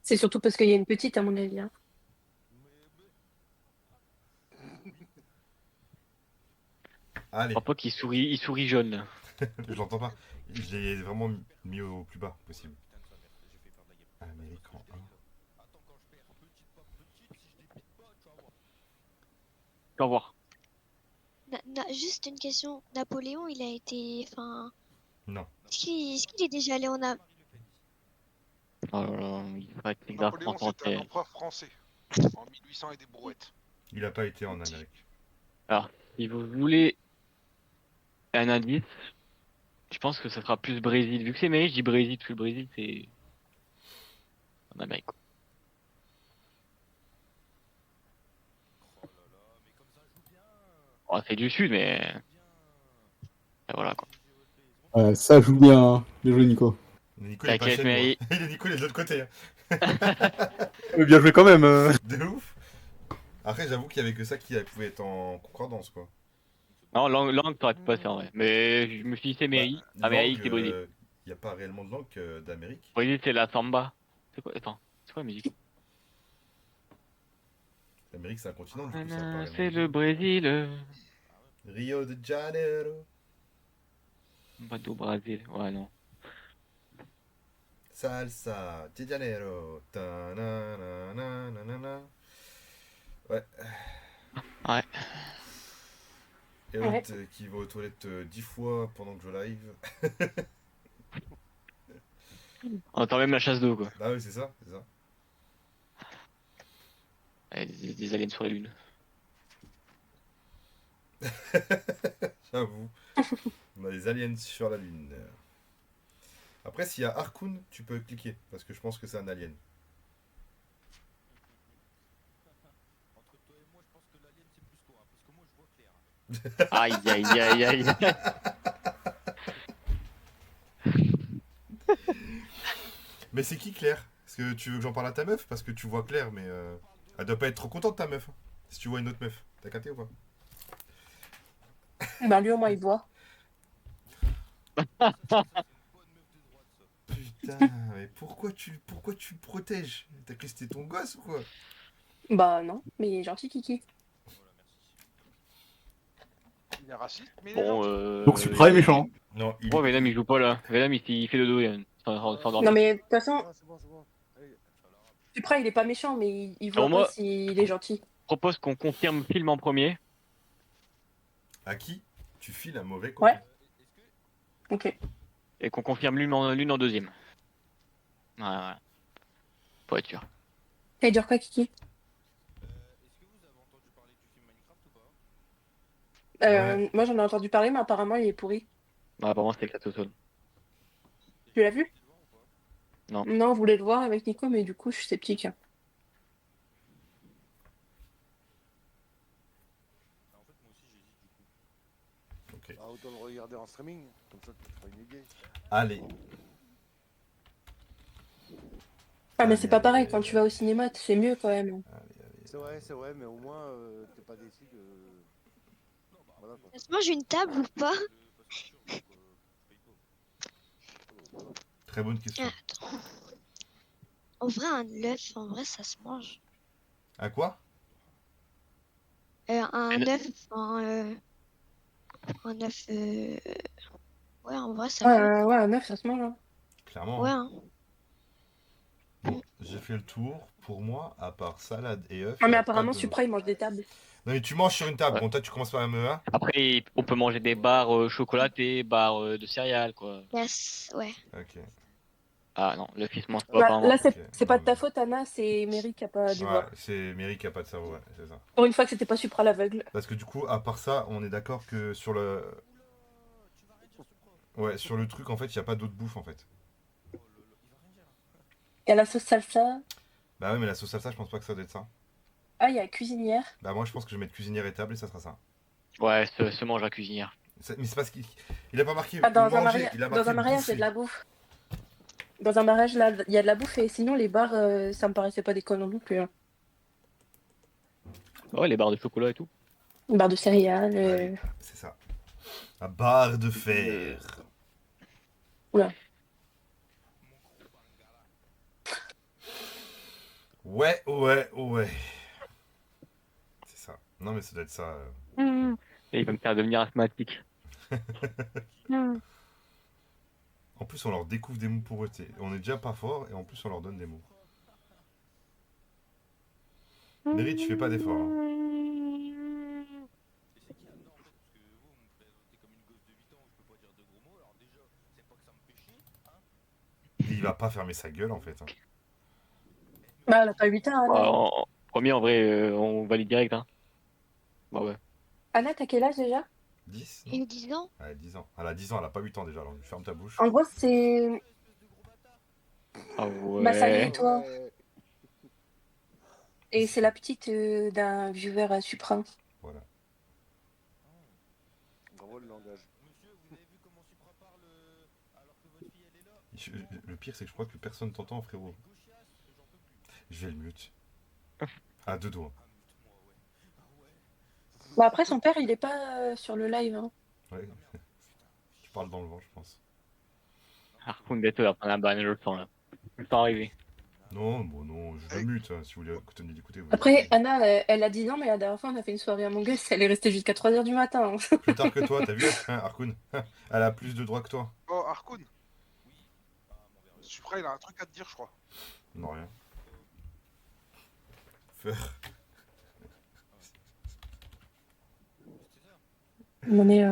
C'est surtout parce qu'il y a une petite, à mon avis. Hein. Allez, Je crois pas qu'il sourit, il sourit jaune là. je l'entends pas. Je l'ai vraiment mis au plus bas possible. Putain de sa mère, j'ai fait perdre la game. Amérique en 1. Attends, quand je perds petite pas petite, si je débite pas, tu vas voir. Tu vas voir. Juste une question. Napoléon, il a été. Enfin. Non. Est-ce qu'il est déjà allé en Amérique? Oh là là, il faudrait que les gars Napoléon, France c'était un entière. empereur français. En 1800 et des brouettes. Il a pas été en Amérique. Alors, si vous voulez un indice, je pense que ça sera plus Brésil. Vu que c'est Amérique, je dis Brésil, parce que le Brésil c'est en Amérique. Oh là là, mais comme ça joue bien. Oh, c'est du sud, mais et voilà quoi. Ouais, ça joue bien, hein. Bien joué, Nico. Nico, il est pas T'inquiète, chez nous, mais hein. Il est Nico, il est de l'autre côté. Hein. Bien joué quand même. De ouf. Après, j'avoue qu'il y avait que ça qui pouvait être en concordance, quoi. non, langue t'aurais pu passer en vrai. Mais je me suis dit c'est Amérique. Bah, Amérique, langue, c'est Brésil. Il n'y a pas réellement de langue d'Amérique. Brésil, c'est la samba. C'est quoi? Attends, c'est quoi la musique? L'Amérique, c'est un continent, du coup, ça Nanana, paraît c'est logique. le Brésil. Rio de Janeiro. Pas do Brésil. Ouais, non. Salsa de Janeiro. Ta-na-na-na-na-na. Ouais. Ouais. Et Ouais. l'autre qui va aux toilettes 10 fois pendant que je live. On entend même la chasse d'eau, quoi. Ah oui, c'est ça, c'est ça. Ouais, des aliens sur les lunes. J'avoue. On a des aliens sur la lune. Après, s'il y a Harkoon, tu peux cliquer. Parce que je pense que c'est un alien. Entre toi et moi, je pense que l'alien c'est plus toi, parce que moi je vois clair. Aïe, aïe, aïe, aïe. Mais c'est qui Claire? Est-ce que tu veux que j'en parle à ta meuf? Parce que tu vois Claire, mais elle doit pas être trop contente ta meuf. Hein, si tu vois une autre meuf. T'as capté ou pas? Bah, lui, au moins, il voit. Ça, c'est une bonne meuf de droite, ça. Putain, mais pourquoi tu le protèges? T'as cru que c'était ton gosse ou quoi? Bah, non, mais il est gentil, Kiki. Voilà, merci. Il est raciste, mais il est Bon, gentil. Donc Supra est méchant. Non, il Oh, est... Venom, il joue pas là. Venom, il fait dodo, il s'endort. Non, mais de toute façon, Ah, c'est bon, c'est bon. Allez. Supra, il est pas méchant, mais il Alors voit pas moi, s'il est gentil. je propose qu'on confirme film en premier. À qui tu files un mauvais copain? Ouais. Ok. Et qu'on confirme l'une en deuxième. Voilà. Pour être sûr. Ça veut dire quoi, Kiki? Est-ce que vous avez entendu parler du film Minecraft ou pas? Ouais. Moi, j'en ai entendu parler, mais apparemment, il est pourri. Ouais, apparemment, c'était Catotone. Tu l'as vu? Vous le voir ou pas? Non, on voulait le voir avec Nico, mais du coup, je suis sceptique. Ah, en fait, moi aussi j'hésite du coup. Ok. Ah, autant le regarder en streaming, comme ça tu te feras une idée. Allez. Ah, mais Allez, c'est pas allez, pareil, allez, quand tu vas au cinéma, c'est mieux quand même. Allez. C'est vrai, mais au moins t'es pas déçu que. Voilà quoi. Ça se mange une table ou pas? Parce que c'est sûr, donc je paye pas. Très bonne question. Attends. En vrai, un œuf, en vrai, ça se mange. À quoi? Un Un- œuf, un œuf. Ouais, en vrai, ça Ouais, va. ouais, un œuf, ça se mange. Hein. Clairement. Ouais, Hein. hein. Bon, j'ai fait le tour. Pour moi, à part salade et œufs, Ah, y mais a pas apparemment, de... Supra, il mange des tables. Non mais tu manges sur une table. Ouais. Bon, toi tu commences par un MEA. Après, on peut manger des barres chocolatées, barres de céréales, quoi. Yes, ouais. Ok. Ah non, le fils mange pas, Bah, apparemment. là, c'est Ok, pas non, de ta mais- faute, Anna, c'est Mary qui a pas dû Ouais, voir. c'est Mary qui a pas de cerveau, ouais, c'est ça. Pour une fois que c'était pas Supra l'aveugle. Parce que du coup, à part ça, on est d'accord que sur le... Oula, tu vas rien dire ce prof. Ouais, sur le truc, en fait, il n'y a pas d'autre bouffe, en fait. Oh là là, il va rien dire. Il y a la sauce salsa. Bah ouais, mais la sauce salsa, je pense pas que ça doit être ça. Ah, il y a la cuisinière. Bah moi, je pense que je vais mettre cuisinière et table et ça sera ça. Ouais, se mange à cuisinière. Mais c'est parce qu'il il a pas marqué Ah, dans un, manger, il a dans marqué un mariage, il y a bouffer. de la bouffe. Dans un mariage, là, il y a de la bouffe et sinon, les bars, ça me paraissait pas déconnant non plus. Hein. Ouais, les barres de chocolat et tout. Une barre de céréales. Allez, c'est ça. La barre de fer. Oula. Ouais, ouais, ouais. C'est ça. Non mais ça doit être ça. Et il va me faire devenir asthmatique. En plus, on leur découvre des mots pauvreté. On est déjà pas fort et en plus, on leur donne des mots. Mary, tu fais pas d'effort. Hein. Et c'est qui Anna en fait? Parce que vous me présentez comme une gosse de 8 ans où je peux pas dire de gros mots. Alors déjà, c'est pas que ça me fait chier, hein. Et il va pas fermer sa gueule en fait. Hein. Bah, elle a pas 8 ans, Ouais, Anna. en premier, en vrai, on valide direct, hein. Bah ouais. Anna, t'as quel âge déjà? 10 Et 10 ans? Elle a 10 ans. Elle a 10 ans, elle a pas 8 ans déjà. Alors ferme ta bouche. En gros, c'est. Ah Bah, salut, ouais. toi. Ouais. Et c'est la petite d'un viewer à Supra. Voilà. Bravo le langage. Monsieur, vous avez vu comment Supra parle alors que votre fille elle est là? Le pire, c'est que je crois que personne t'entend, frérot. Gauchias, j'en peux plus. Je vais le mute. À deux doigts. Ah, mute-moi, ouais. Ah ouais. Bah, après, son père, il est pas sur le live. Hein. Ouais. Tu parles dans le vent, je pense. Harpoon bientôt va prendre la banane, je le sens là. Je le sens arriver. Ah, Non, bon, non, je le mute, hein, si vous voulez continuer d'écouter. Vous Après, écoutez. Anna, elle a dit non, mais la dernière fois, on a fait une soirée à Us, elle est restée jusqu'à 3h du matin. Plus tard que toi, t'as vu, hein, Harkoun? Elle a plus de droits que toi. Oh, Harkoun. Supra, il a un truc à te dire, je crois. Non, rien. Faire. Non, mais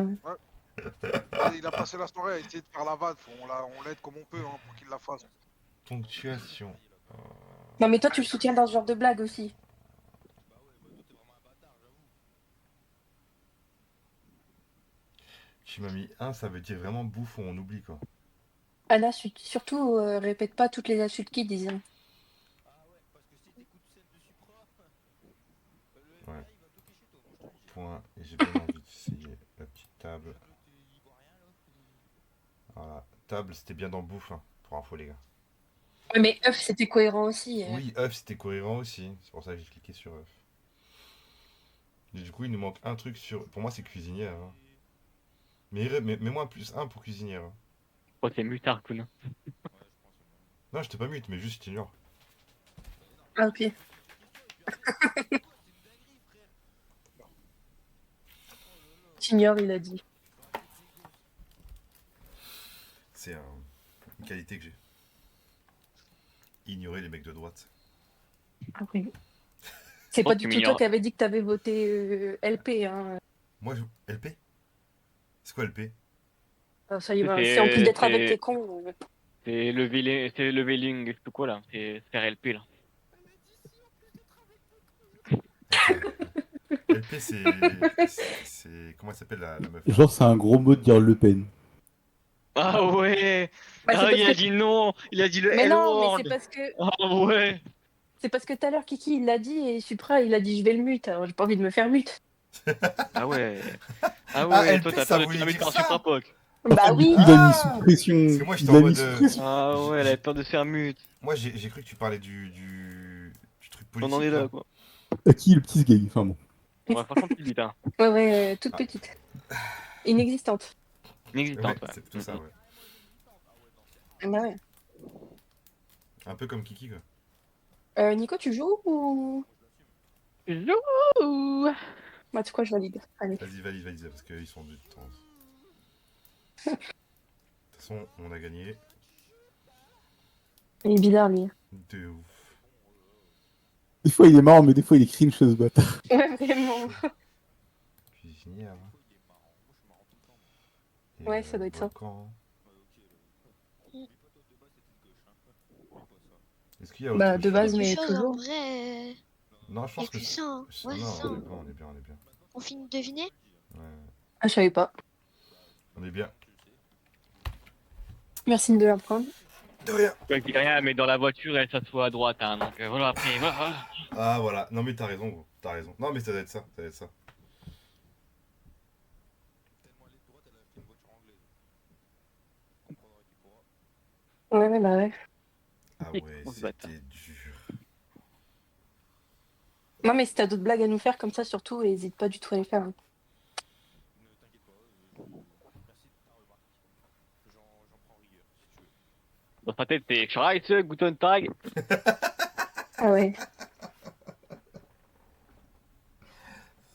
Allez, il a passé la soirée à essayer de faire la vanne. On l'aide comme on peut hein, pour qu'il la fasse. Ponctuation. non, mais toi, tu le soutiens dans ce genre de blague aussi. Tu m'as mis 1, ça veut dire vraiment bouffon, on oublie quoi. Anna, surtout, répète pas toutes les insultes qu'ils disent. Hein. Ouais. Point. Et j'ai bien envie d'essayer la petite table. Voilà. Table, c'était bien dans bouffe, hein, pour info, les gars. Ouais, mais œuf, c'était cohérent aussi. Oui, œuf, c'était cohérent aussi. C'est pour ça que j'ai cliqué sur œuf. Et du coup, il nous manque un truc sur. Pour moi, c'est cuisinière. Hein. Mais mets-moi un +1 pour cuisinière. Hein. Oh, c'est mutard, Kun. Non, je t'ai pas mute, mais juste je t'ignore. Ah, ok. T'ignores, il a dit. C'est une qualité que j'ai. Ignorer les mecs de droite. Ah, oui. C'est Oh, pas tu du tout toi m'ignores. qui avais dit que t'avais voté LP. Hein. Moi, LP? C'est quoi LP? Ah, ça y va. C'est en plus d'être avec tes cons. C'est le veiling, je sais plus quoi là. C'est RLP là. LP, c'est. Comment elle s'appelle la meuf? Genre, c'est un gros mot de dire Le Pen. Ah ouais. Bah, c'est Ah, parce il a que- dit non. Il a dit le Mais non, mais L-word. c'est parce que Ah ouais. c'est parce que tout à l'heure Kiki il l'a dit et Supra il a dit je vais le mute. Alors j'ai pas envie de me faire mute. Ah ouais. Ah Ah, ouais, LP, toi t'as ça peur de voulait te faire dire par ça. Suprapoc. Bah Du oui. coup, il a mis sous pression. Parce que moi, j'étais Il en a mode, mis sous pression. Ah ouais, elle avait peur de se faire mute. Moi, j'ai cru que tu parlais du truc On politique. en est là Là. quoi. À qui le petit gay? Enfin bon. Ouais, franchement, petite bite, hein. Ouais, toute Ah. petite. Inexistante. Inexistante, Ouais, ouais. c'est plutôt ça, ouais. Bah ouais. Un peu comme Kiki, quoi. Nico, tu joues ou Zou. bah tu sais quoi, je valide. Allez. Vas-y, valide, parce qu'ils sont du temps. De toute façon, on a gagné. Il est bizarre lui. De ouf. Des fois, il est marrant, mais des fois, il est cringe, ce bâtard. Ouais, vraiment. Cuisinière. Et, Ouais, ça doit être ça. volcan. Est-ce qu'il y a autre Bah de chose base, Quelque mais chose en toujours. vrai. Non, je Il y a pense que que ça. Hein. Ouais, non, c'est ça. on est bien. On finit de deviner. Ouais, Ah, je savais pas. on est bien. Merci de l'apprendre. De rien. Je dis rien, mais dans la voiture, elle s'assoit à droite, hein. Donc voilà, après, voilà. Ah, voilà. Non, mais t'as raison, gros. T'as raison. Non, mais ça doit être ça. Ça doit être ça. Ouais, bah ouais. Ah ouais, On se bat. c'était dur. Non, mais si t'as d'autres blagues à nous faire comme ça, surtout, hésite pas du tout à les faire. Hein. Dans sa tête, c'est Scheiße, Guten Tag. Ah ouais.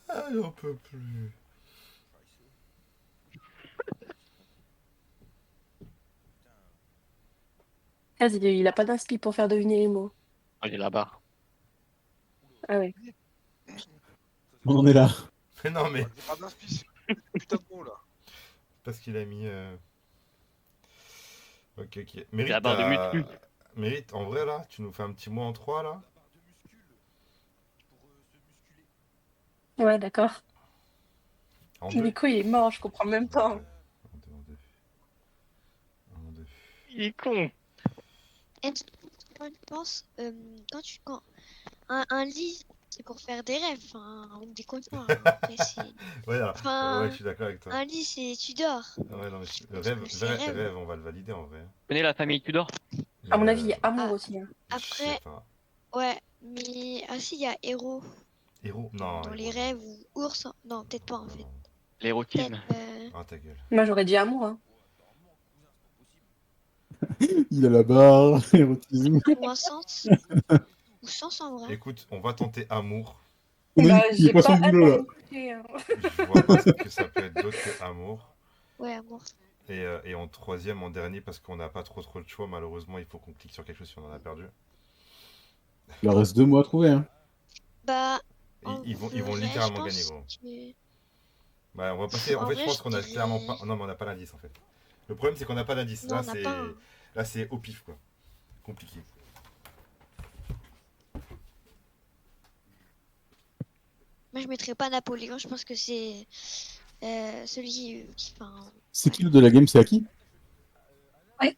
Ah, j'en peux plus. Vas-y, il a pas d'inspi pour faire deviner les mots. Oh, il est là-bas. Ah ouais. On en est là. Mais non, mais. J'ai pas d'inspice. Putain de mot là. Parce qu'il a mis. Ok. Mérite, la barre de muscu. Mérite, en vrai, là, tu nous fais un petit mot en 3, là. Ouais, d'accord. En 2. Nico, il est mort, je comprends même pas. Hein. En 2. Il est con. Et quand tu penses, quand un lit, c'est pour faire des rêves, enfin, ou des cauchemars. Hein. Après, Ouais, alors, Enfin, ouais, je suis d'accord avec toi. un lit, c'est tu dors. Ouais, non, mais le Parce que c'est rêve. rêve, on va le valider en vrai. Tu connais la famille Tudor? À mon Mais, avis, il y a amour Ah. aussi. Hein. je Après, sais pas. ouais, mais ah si, il y a héros Héros? Non. dans les héros, rêves ou ours. Non, peut-être pas en non, fait. non. L'érotisme. Peut-être. Ah, ta gueule. Moi, j'aurais dit amour. Hein. Il a la barre, érotisme. Ou un sens. Ou sens en vrai. Écoute, on va tenter amour. On a Bah, eu j'ai pas son pas hâte boulot à là. écouter, hein. Je vois pas ce que ça peut être d'autre que amour. Ouais, amour. Et en troisième, en dernier, parce qu'on n'a pas trop de choix, malheureusement, il faut qu'on clique sur quelque chose si on en a perdu. Il en reste 2 mots à trouver. Hein. Bah, Et en ils vont vrai, littéralement je gagner, pense gros. que... Ouais, on va passer. En En fait, je vrai, pense je qu'on a clairement dirais... pas. Non, mais on n'a pas l'indice en fait. Le problème, c'est qu'on n'a pas d'indice. Non, on n'a pas un... Là, c'est au pif, quoi. Compliqué. Moi, je mettrais pas Napoléon, je pense que c'est celui qui... Enfin, C'est qui le de la game? C'est à qui? Ouais.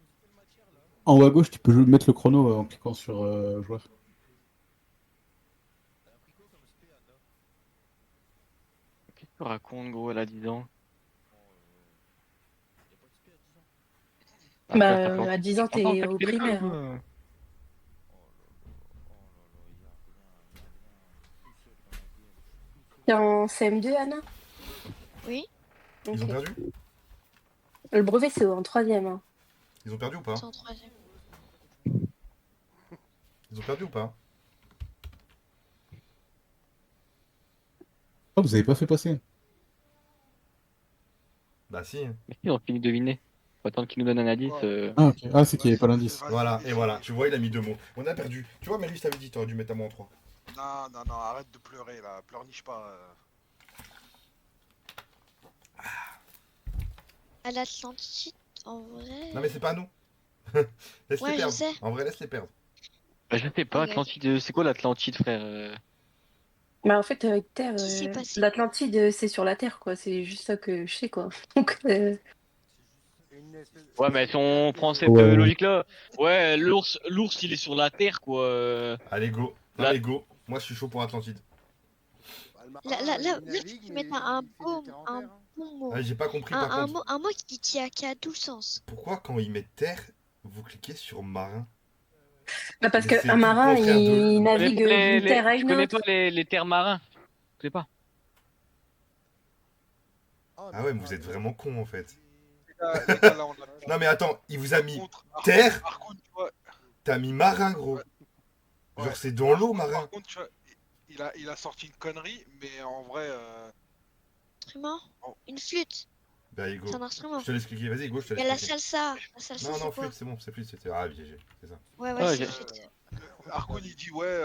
En haut à gauche, tu peux mettre le chrono en cliquant sur joueur. Qu'est-ce que tu racontes, gros, elle a 10 ans? Ah, Bah, ça fait à 10 ans, longtemps que t'es t'as au quitté l'école, primaire. Hein. quoi. T'es en CM2, Anna? oui, Ils ont Ok. perdu? Le brevet, c'est en troisième. Hein. Ils ont perdu ou pas? c'est en troisième. Ils ont perdu ou pas? Oh, vous avez pas fait passer. Bah, si. Mais si, on finit de deviner. Faut attendre qu'il nous donne un indice. Ah, ok. Ah, c'est qu'il n'y avait pas Vas-y, l'indice. vas-y, Voilà, et essaye. voilà. Tu vois, il a mis 2 mots. On a perdu. Tu vois, Mary, je t'avais dit, t'aurais dû mettre à moins 3. Non, non, non, arrête de pleurer là, pleurniche pas. À l'Atlantide, en vrai... Non, mais c'est pas à nous. Laisse-les Ouais, je perdre. sais. En vrai, laisse-les perdre. Bah, je sais pas, Ok. Atlantide, c'est quoi l'Atlantide, frère? Bah, en fait, Terre, Qui s'est passé? l'Atlantide, c'est sur la Terre, quoi. C'est juste ça que je sais, quoi. Donc, Ouais, mais si on prend cette Ouais. logique-là, ouais, l'ours, il est sur la Terre, quoi. Allez, go. Non, Là, mais go. Moi, je suis chaud pour Atlantide. Là, tu peux mettre un bon mot. Ah, j'ai pas compris par contre. Un mot qui a tout le sens. Pourquoi, quand ils mettent terre, vous cliquez sur marin? bah, parce Mais c'est qu'un tout le marin, contraire de. il tu connais navigue pas d'une terre à tu une connais autre. pas les terres marins? Je sais pas. Ah ouais, mais vous êtes vraiment cons en fait. Les gars, là, on a... Non, mais attends, il vous a mis Contre, terre, par contre, tu vois, t'as mis marin, gros. Ouais. Genre, Ouais. c'est dans l'eau, marin. par contre, tu vois, il a sorti une connerie, mais en vrai, Instrument? Oh. Une flûte. Bah, Hugo. C'est un instrument. Je te laisse cliquer, vas-y, Hugo, je te Il y laisse a la cliquer. salsa. La salsa, Non, c'est non, quoi? flûte, c'est bon, c'est flûte, c'était. Ah, GG, c'est ça. Ouais, Ah, c'est j'ai- flûte. Arcon il dit ouais,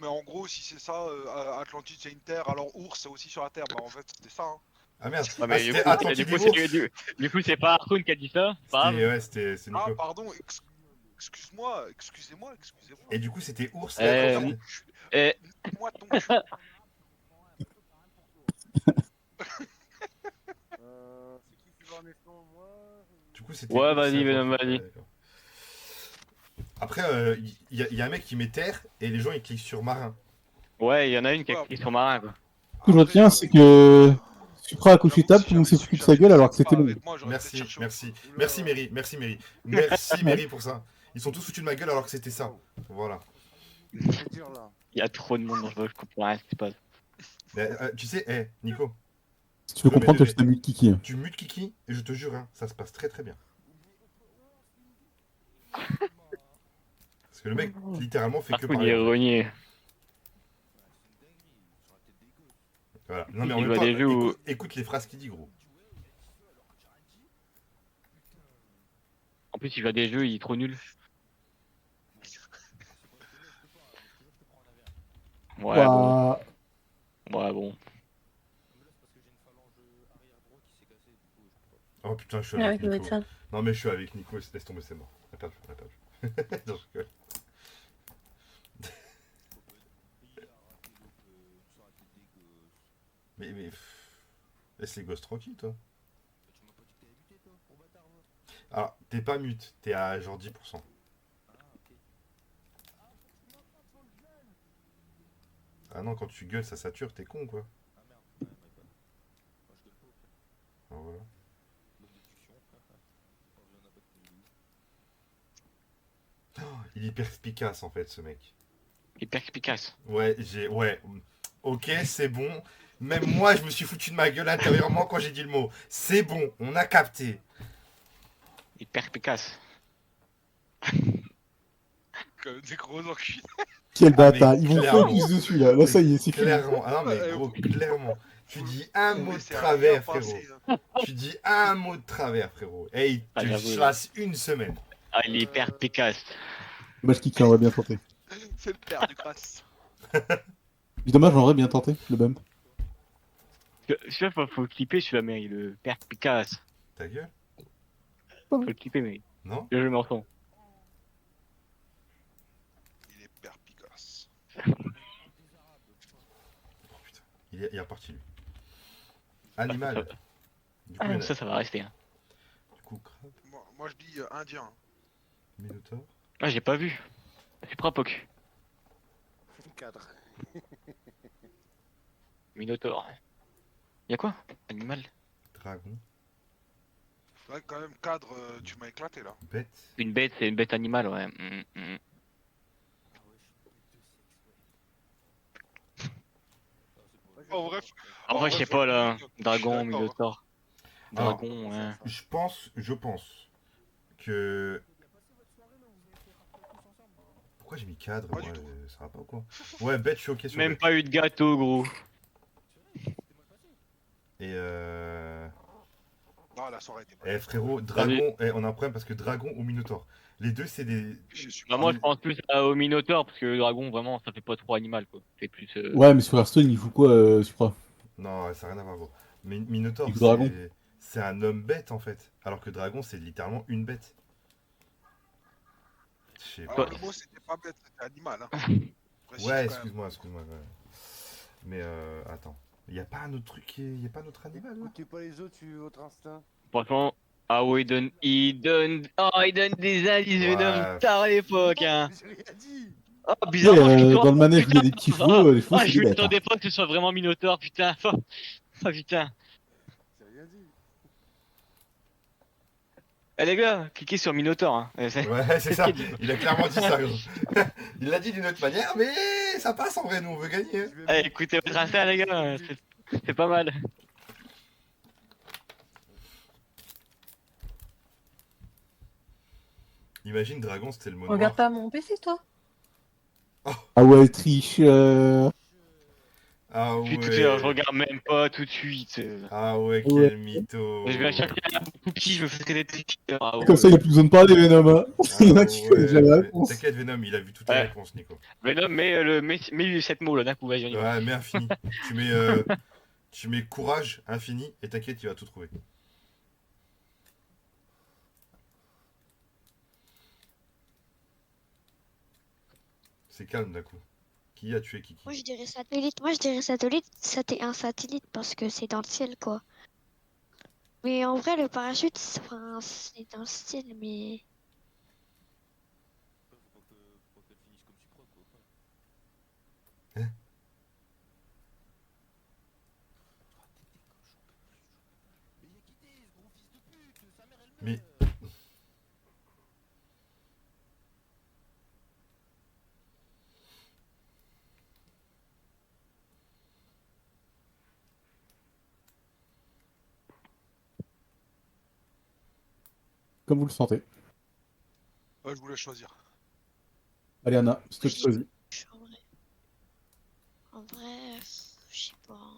mais en gros, si c'est ça, Atlantide c'est une terre, alors ours c'est aussi sur la terre. Bah, en fait, c'était ça. Hein. Ah merde, Ouais, ah, mais du c'était coup, Atlantide du coup, et ours. du coup, c'est pas Arthur qui a dit ça. C'est pas grave. C'était, ouais, c'est Ah, Nico. pardon, excuse-moi. Et du coup, c'était ours et Euh, Atlantide. Eh, Moi, ton C'est qui suivant les sons, moi? Du coup, c'était Ouais, ours vas-y, et Venom, Atlantide, vas-y. ouais, d'accord. Après, il y a un mec qui met terre et les gens ils cliquent sur marin. Ouais, il y en a une qui a cliqué sur marin, quoi. Ce que je retiens, c'est que Supra a couché table, tout le monde s'est foutu de sa gueule alors que c'était bon. Merci, merci. Merci Mary, merci Mary. Merci Mary pour ça. Ils sont tous foutus de ma gueule alors que c'était ça. Voilà. C'est dur là. Il y a trop de monde dans ce jeu, je comprends rien ce qui se passe. Mais, tu sais, Nico, Si tu veux comprendre, t'as juste un mute Kiki. Hein. tu mutes Kiki et je te jure, hein, ça se passe très très bien. Parce que le mec littéralement fait que Arthur, il parler. est en fait. renié. Voilà. Non mais en Il même voit temps, des jeux où- écoute les phrases qu'il dit, gros. En plus, il va des jeux, il est trop nul. Ouais, bon. Ouah. Ouais, bon. Oh putain, je suis ouais, avec ça doit être Nico. ça. Non mais je suis avec Nico, laisse tomber, c'est mort. On a perdu, on a perdu. Non, je rigole. Mais laisse les gosses tranquilles, toi. Alors, t'es pas mute, t'es à genre 10%. Ah non, quand tu gueules, ça sature, t'es con, quoi. Ah, voilà. Oh, il est perspicace, en fait, ce mec. Il est perspicace. Ouais, ouais. Ok, c'est bon. Même moi, je me suis foutu de ma gueule intérieurement quand j'ai dit le mot. C'est bon, on a capté. Il est perspicace. quand même des gros enculés. Quel Ah, mais bâtard. Ils vont clairement. focus dessus là. Là, ça y est, c'est fini. Clairement. Ah non, mais Ouais, gros, vous- clairement. Tu dis un vous mot de laissez rien travers, frérot. passer, hein. Tu dis un mot de travers, frérot. Et il Ah, te j'avoue. chasse une semaine. Ah, il est hyper pécasse. Dommage Kiki aurait bien tenté. C'est le père du crasse. Dis dommage, j'aurais bien tenté le bump. Celui-là, faut le clipper, celui-là, mais le père pécasse. Ta gueule? Faut le clipper, mais Non? le jeu m'entend. Il est perspicace. Oh putain. Il est reparti lui. Animal. Du coup, Ah, il y en a- Ça va rester. Hein. du coup, crabe, Moi je dis indien. minotaure. Ah, j'ai pas vu. C'est Prapoc. Cadre. Minotaur. Y'a quoi? Animal. Dragon. Ouais, quand même, cadre, tu m'as éclaté là. Bête. Une bête, c'est une bête animale, ouais. En vrai, En vrai, je sais pas là. Dragon, d'accord. Minotaur. Alors, Dragon, ouais. Je pense que. Pourquoi j'ai mis cadre Pas moi, du tout. ça va pas ou quoi? Ouais, bête, je suis ok sur Même bête. pas eu de gâteau, gros. Et non, la soirée était Eh frérot, dragon, on a un problème parce que dragon ou minotaure. Les deux c'est des. Je suis Bah, moi, je pense plus au Minotaur, parce que le dragon, vraiment, ça fait pas trop animal, quoi. C'est plus. Ouais, mais sur Hearthstone, il joue quoi, Supra? Non, ça n'a rien à voir gros. Mais minotaure Il joue dragon. c'est un homme bête en fait. Alors que dragon c'est littéralement une bête. Je sais pas. Alors, le mot c'était pas bête, c'était animal. Hein. Précise Ouais, quand même. excuse-moi. Ouais. Mais attends. Y a pas un autre truc, y a pas un autre animal là? Écoutez pas les autres, tu votre instinct. Franchement, ah ouais, il donne des indices Ouais. Venom tard à l'époque, hein. J'ai rien dit. Ah, Tu sais, bizarrement, je suis dans le manège, il y a des petits chevaux, les chevaux, Ah, c'est je des bêtes. m'attendais pas que ce soit vraiment Minotaur, putain. Ah, putain. J'ai rien dit. Eh les gars, cliquez sur Minotaur, hein. Ouais, c'est ça. ce qu'il dit. Il a clairement dit ça gros. Il l'a dit d'une autre manière, mais ça passe en vrai, nous on veut gagner. Hein. Eh, écoutez votre instinct, les gars, c'est pas mal. Imagine dragon c'était le mot Regarde noir. pas mon PC, toi. Ah ouais, tricheur. Ah Putain, ouais. je regarde même pas tout de suite. Ah ouais, quel Ouais. mytho. Je vais chercher un tout petit, je me fais des tricheurs. Ah, Comme ça, il n'y a plus besoin de parler, Venom. Hein. Il y en a qui Ah connaissent déjà la ouais. réponse. T'inquiète Venom, il a vu toutes les Ouais. réponses Nico. Venom, mets 7 mots là d'un coup, vas-y, on y va. Ouais, mais infini. Tu mets courage infini et t'inquiète, il va tout trouver. C'est calme d'un coup. Qui a tué Kiki? Moi je dirais satellite. Moi je dirais satellite. C'était un satellite parce que c'est dans le ciel quoi. Mais en vrai le parachute, enfin, c'est dans le ciel mais. Faut qu'elle finisse comme Supra, quoi. Hein? Mais il a quitté ce gros fils de pute, sa mère elle Mais- meurt. Comme vous le sentez. Ouais, je voulais choisir. Allez, Anna, c'est toi qui choisis. En vrai, je sais pas.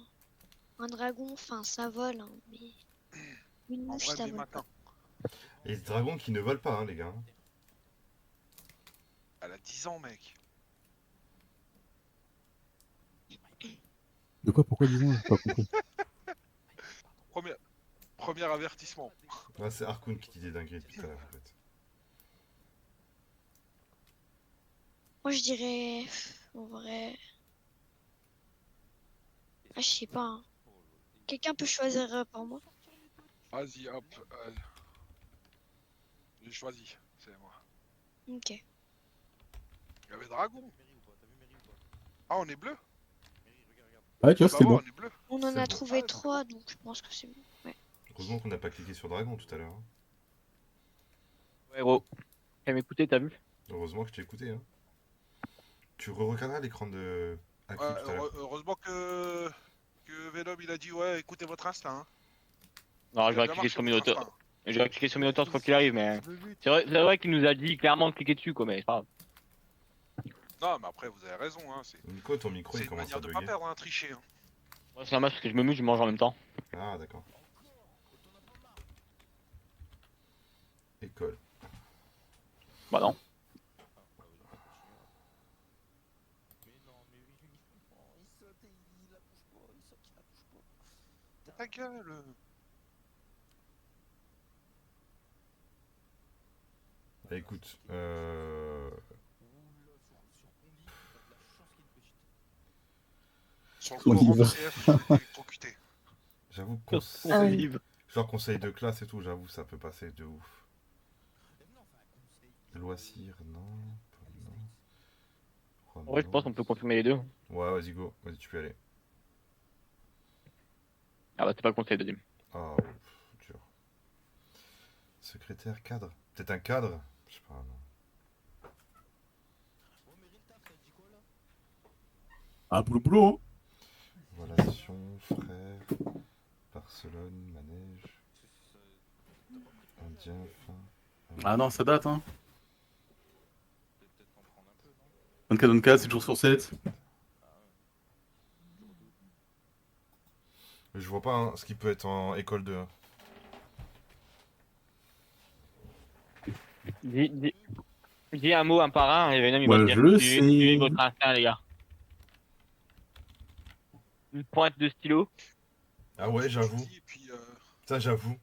Un dragon, enfin ça vole, hein, mais. Une En mouche vrai, ça des vole pas. matins. Et ce dragon qui ne vole pas, hein, les gars. Elle a 10 ans, mec. De quoi, pourquoi, disons, j'ai pas compris. Premier avertissement. Ouais, c'est Harkoon qui dit des dingueries depuis tout à l'heure, en fait. Moi je dirais. En vrai. Ah, je sais pas. Hein. Quelqu'un peut choisir pour moi? Vas-y, hop. J'ai choisi. C'est moi. Ok. Il y avait dragon. Ah, on est bleu. Ouais, tu vois, Bah c'était ouais, bon. on est bleu. On en C'est a bon. trouvé 3, donc je pense que c'est bon. Ouais. Heureusement qu'on n'a pas cliqué sur dragon tout à l'heure. Hein. Ouais, gros. Tu m'écouter, t'as vu? Heureusement que je t'ai écouté. Hein. Tu re-regarderas l'écran de Haku Ouais, tout à l'heure. heureusement que Venom il a dit ouais, écoutez votre instinct. Hein. Non, Il je a vais bien cliquer marché, sur votre Minotaur. instinct. Je vais cliquer sur Minotaur quoi qu'il arrive, mais. Je me bute. C'est vrai qu'il nous a dit clairement de cliquer dessus, quoi, mais c'est pas grave. Non, mais après, vous avez raison, hein. Nico, ton micro C'est il une commence à manière de pas bugger. perdre, hein, tricher. Hein. Moi, c'est normal parce que je me mute, je mange en même temps. Ah, d'accord. École. Bah non. Ta gueule. Bah, écoute, Sur le Trop courant de libre. CF, je suis électrocuté. j'avoue Ah oui. Livre. genre conseil de classe et tout, j'avoue, ça peut passer de ouf. Loisirs, non. Non. En vrai, je pense qu'on peut confirmer les deux. Ouais, vas-y, go. Vas-y, tu peux y aller. Ah bah c'est pas le conseil deuxième. Ah, dur. Secrétaire, cadre. Peut-être un cadre. Je sais pas, non. Ah, boulot, boulot. Relation, frère, Barcelone, manège, indien, fin. Ah non, ça date, hein. 24-24, 7 jours sur 7. Mais je vois pas hein, ce qui peut être en école 2. Hein. Dis un mot un par un et Venom il Ouais, va te dire. je le Suivez sais. votre instinct, les gars. Une pointe de stylo. Ah ouais, j'avoue. Et puis, Ça, j'avoue.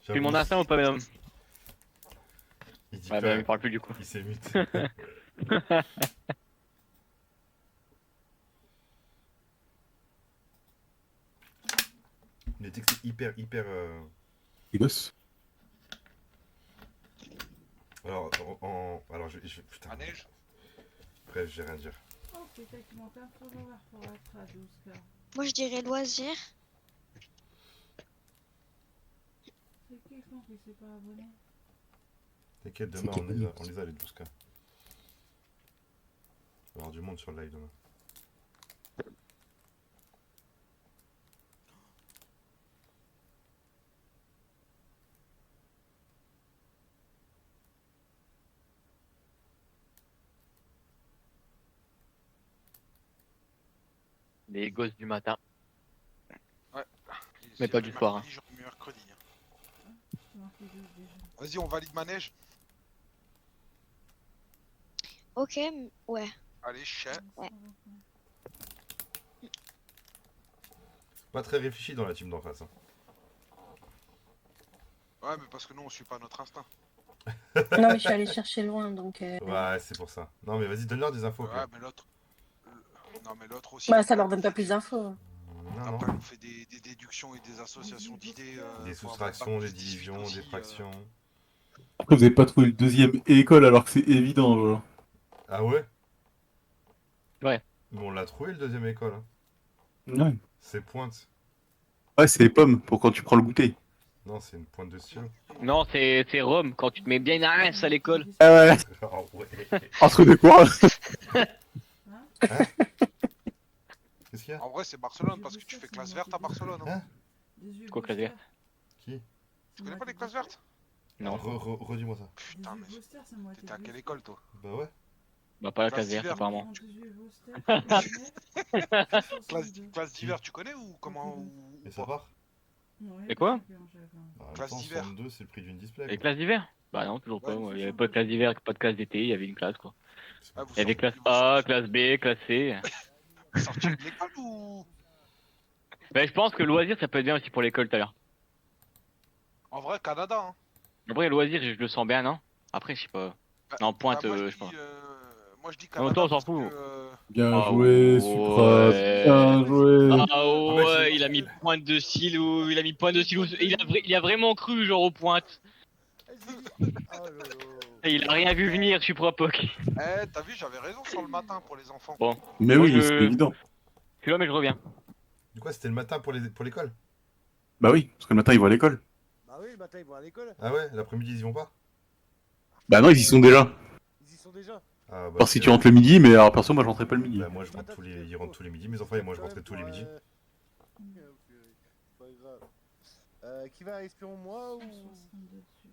Puis mon instinct ou pas, Venom? Il dit Ouais, pas, bah il parle plus du coup. il s'émute. Les textes c'est hyper. Il bosse. Alors, alors putain. manège. Bref, j'ai rien à dire. Oh putain, il manque un follower pour être à 12K. Moi, je dirais loisir. C'est qui con qui s'est pas abonné? T'inquiète, C'est demain qui, on les a les 12K. Il va y avoir du monde sur le live demain. Les gosses du matin. Ouais. Mais Si pas j'avais du soir, mercredi, j'aurais mis mercredi. Hein. C'est marqué 12 déjà. Vas-y, on valide manège. Ok, ouais. Allez, chien. Ouais. Pas très réfléchi dans la team d'en face. Hein. Ouais, mais parce que nous, on suit pas notre instinct. Non, mais je suis allée chercher loin, donc... Ouais, c'est pour ça. Non, mais vas-y, donne-leur des infos. Ouais, Ouais, mais l'autre. Non, mais l'autre aussi. Bah, ça après, leur elle donne nous pas fait plus des- d'infos. Hein. Non, Après, non. elle nous fait des déductions et des associations d'idées. Des faut avoir soustractions, bac des plus 18 divisions, aussi, des fractions. Après, vous avez pas trouvé le deuxième école alors que c'est évident, genre. Ah ouais? Ouais. Mais on l'a trouvé le deuxième école. Hein. Ouais. C'est pointe. Ouais, c'est les pommes pour quand tu prends le goûter. Non, c'est une pointe de stylo. Non, c'est Rome quand tu te mets bien une rince à l'école. Ah ouais. Oh ouais. Entre deux quoi? Qu'est-ce qu'il y a? En vrai, c'est Barcelone parce que tu fais classe verte à Barcelone. Hein. Hein? 18 Quoi, classe boosters. verte Qui? Tu connais pas les classes vertes? Non. Redis-moi ça. Putain, 18 mais boosters, c'est moi. t'étais à quelle école, toi? Bah ouais. Bah pas la Classe classe verte d'hiver. apparemment. 18 boosters, Classe d'hiver, tu connais ou comment ou Et pas ça part? Et quoi? Bah, en même Classe temps, d'hiver. 62, c'est le prix d'une display. Les quoi. classes d'hiver? Bah non, toujours pas. Ouais, Moi. Il y avait pas de classe d'hiver, pas de classe d'été, il y avait une classe quoi. Ah, vous Il y avait sortez- classe vous A, sortez- classe B, classe C. vous sortiez de l'école ou... Bah je pense que loisir ça peut être bien aussi pour l'école tout à l'heure. En vrai, Canada, hein. Après loisir je le sens bien non? Après je sais pas. Bah, Non, pointe, moi, je sais pas. moi, je dis En même Canada temps, on s'en parce fout. que, Bien Ah joué, Supra. ouais. Bien joué. Ah mec, ouais, il a mis pointe de stylo, il a mis pointe de stylo. Il a vraiment cru genre aux pointes. Et il a rien vu venir, je suis propoc. Eh, t'as vu, j'avais raison sur le matin pour les enfants. Bon, Mais Moi, oui, je- c'est évident. je suis là mais je reviens. Du coup, c'était le matin pour l'école? Bah oui, parce que le matin ils vont à l'école. Bah oui, le matin ils vont à l'école. Ah ouais? L'après-midi, ils y vont pas? Bah non, ils y sont déjà. Ils y sont déjà. Ah bah. Alors si c'est- tu rentres le midi, mais alors perso, moi je rentrais pas le midi. Bah moi, je rentre ils rentrent tous les midis, mes enfants, et moi, je rentrais tous les midis. Pas grave. Qui va à Espion, moi ou...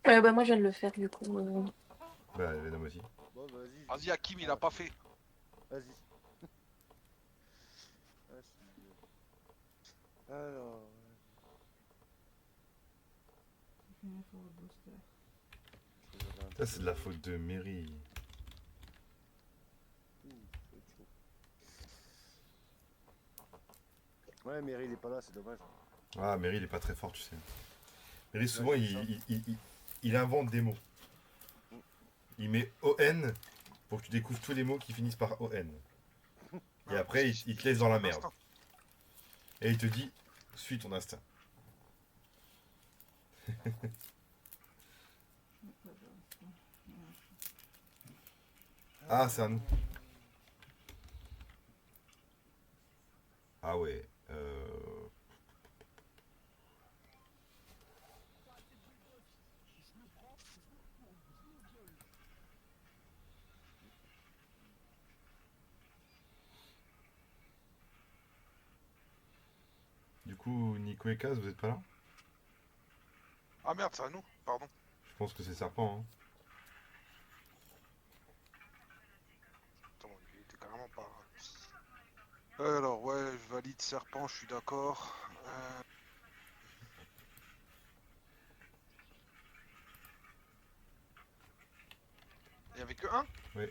Bah, moi, je viens de le faire, du coup. Bah, Venom aussi. Bon, bah, vas-y. Vas-y, Hakim, il a pas fait. Vas-y. Ah, c'est dur. Alors. Fini pour le booster. Ça, c'est de la faute de Mary. C'est chaud. Ouais, Mary il est pas là, c'est dommage. Ah, Mary, il est pas très fort, tu sais. Mary, souvent, Ouais, c'est ça. il invente des mots. Il met ON pour que tu découvres tous les mots qui finissent par ON. Et après, il te laisse dans la merde. Et il te dit, suis ton instinct. Ah, c'est à nous. Ah ouais. Du coup, Nico et Kaz, vous êtes pas là? Ah merde, c'est à nous, pardon. Je pense que c'est Serpent. Hein. Attends, il était carrément pas. Alors, ouais, je valide serpent, je suis d'accord. Il y avait que un? Oui.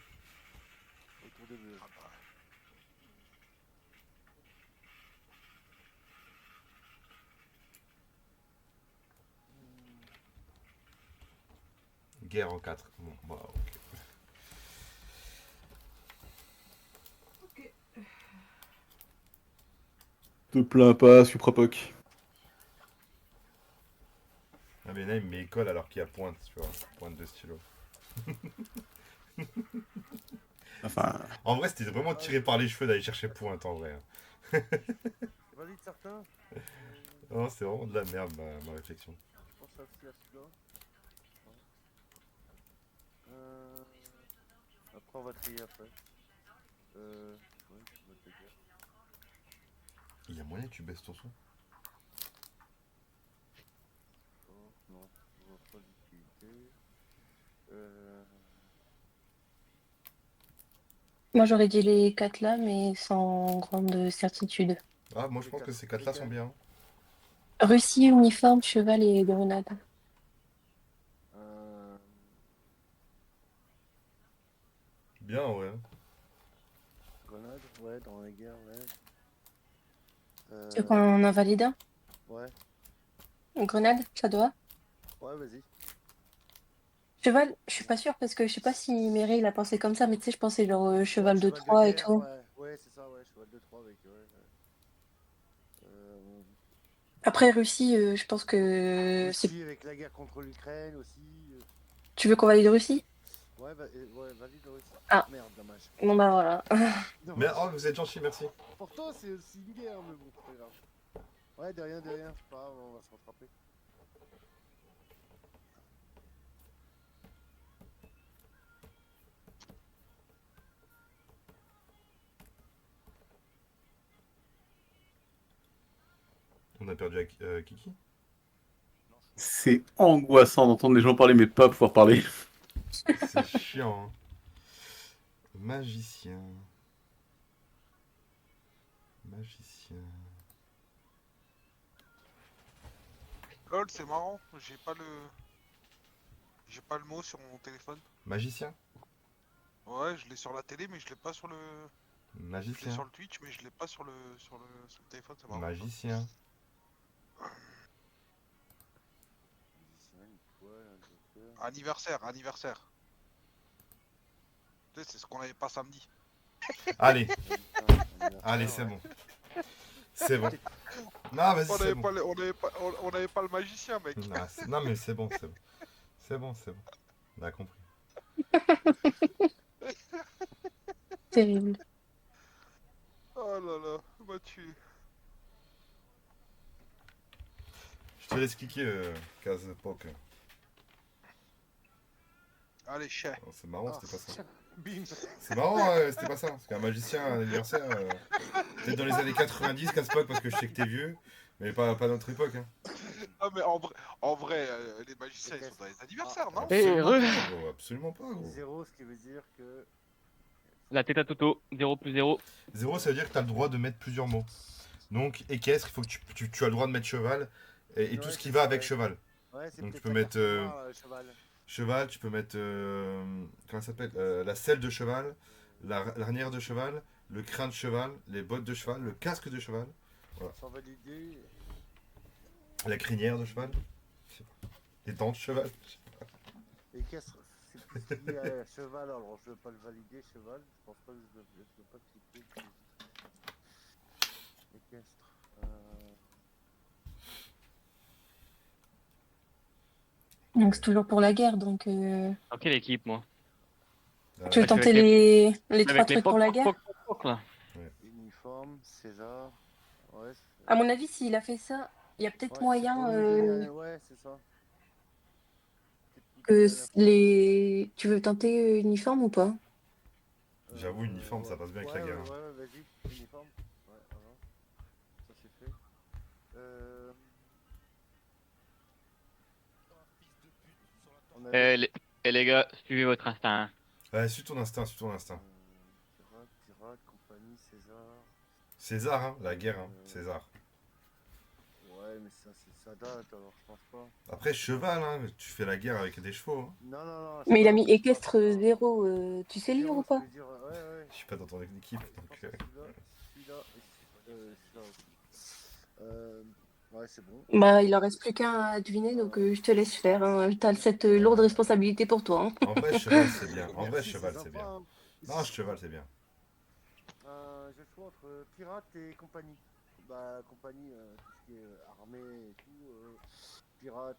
Autour de deux. Ah bah. Guerre en 4. Bon, bah, ok. Ok. Te plains pas, Suprapoc. Ah, mais là, il me met école alors qu'il y a pointe, tu vois. Pointe de stylo. Enfin, En vrai, c'était vraiment tiré par les cheveux d'aller chercher pointe, en vrai. Hein. Valide certains. Non, c'est vraiment de la merde, ma réflexion. Je pense aussi à celui-là. Après, on va trier après. Ouais, on va te dire. Il y a moyen que tu baisses ton son? Oh, non, on va pas l'utilité. Moi, j'aurais dit les 4 là, mais sans grande certitude. Ah, moi, je pense que ces 4 là sont bien. Russie, uniforme, cheval et grenade. Bien, ouais. Grenade, ouais, dans la guerre, ouais. Tu veux qu'on en valide un? Ouais. Grenade, ça doit. Ouais, vas-y. Cheval, je suis pas sûre parce que je sais pas si Mary il a pensé comme ça, mais tu sais, je pensais genre cheval Ouais, de 3 et guerre, tout. ouais. Ouais, c'est ça, ouais, cheval de 3 avec, ouais. Après, Russie, je pense que c'est. Russie avec la guerre contre l'Ukraine aussi. Tu veux qu'on valide Russie? Ouais, ouais, valide Russie. Ah. Merde, dommage. Bon bah voilà. Mais oh, vous êtes gentil, merci. Pourtant, c'est aussi une guerre, mais bon, c'est pas grave. Ouais, de rien, c'est pas grave, on va se rattraper. On a perdu Kiki. c'est angoissant d'entendre les gens parler, mais de pas pouvoir parler. C'est chiant. Hein. Magicien. Magicien. Lol, c'est marrant, j'ai pas le. J'ai pas le mot sur mon téléphone. Magicien. Ouais, je l'ai sur la télé, mais je l'ai pas sur le. Je l'ai Magicien. sur le Twitch, mais je l'ai pas sur le téléphone, c'est marrant. Magicien. Anniversaire. Tu sais, c'est ce qu'on avait pas samedi. Allez. Allez, c'est bon. C'est bon. Non, vas-y, On c'est avait bon. pas on avait pas le magicien, mec. Non, mais c'est bon, c'est bon. C'est bon. On a compris. Terrible. Oh là là, m'a tué. Je te laisse cliquer, Kaz Poke. Allez, chais. Oh, c'est marrant, c'était pas ça. Bim. C'est marrant, c'était pas ça. Parce qu'un magicien, un anniversaire, peut-être dans les années 90, Kazpok, parce que je sais que t'es vieux, mais pas notre époque. Hein. Ah, mais en vrai les magiciens ils sont dans les anniversaires, non? Absolument pas, gros. Absolument pas, gros. 0, ce qui veut dire que. La tête à Toto, 0 plus 0. 0, ça veut dire que tu as le droit de mettre plusieurs mots. Donc, équestre, il faut que tu as le droit de mettre cheval et tout Ouais, ce qui c'est va ça, avec ouais. cheval. Ouais, c'est Donc, tu peut-être peux la mettre carte noire, cheval. cheval, tu peux mettre. Comment ça s'appelle la selle de cheval, l'arnière de cheval, le crin de cheval, les bottes de cheval, le casque de cheval, Sans valider. la crinière de cheval, je sais pas, les dents de cheval. Équestre, c'est plus lié à cheval, alors je ne veux pas le valider, cheval. Je pense pas que je dois pas cliquer. Équestre. Donc c'est toujours pour la guerre, donc Dans quelle équipe, moi? tu veux Euh, je suis tenter avec les 3 avec les trucs pour poc la poc guerre? poc poc poc, là. Uniforme, César. Ouais, À mon avis, s'il a fait ça, il y a peut-être ouais, c'est pour moyen nous donner ouais, c'est ça. que les... Tu veux tenter uniforme ou pas? J'avoue, uniforme, ça passe bien avec la guerre. Ouais, vas-y, uniforme. Ouais, voilà. Ça c'est fait. On avait... Les gars, suivez votre instinct. Hein. Ouais, suis ton instinct, suis ton instinct. Pirate, compagnie, César. César, hein, la guerre, hein, César. Ouais, mais ça date, alors je pense pas. Après, cheval, hein, tu fais la guerre avec des chevaux. Hein. Non. Mais il a mis équestre 0. Tu sais lire ou pas? Je veux dire, ouais. Je suis pas dans ton équipe, donc. Celui-là, celui-là aussi. Ouais, c'est bon. Bah, il en reste plus qu'un à deviner, donc je te laisse faire. Hein. T'as cette lourde responsabilité pour toi. Hein. En vrai, cheval, c'est bien. En vrai, Merci, cheval, c'est c'est sympa, bien. hein. Non, cheval, c'est bien. J'ai le choix entre pirate et compagnie. Bah, compagnie, tout ce qui est armée et tout. Pirate,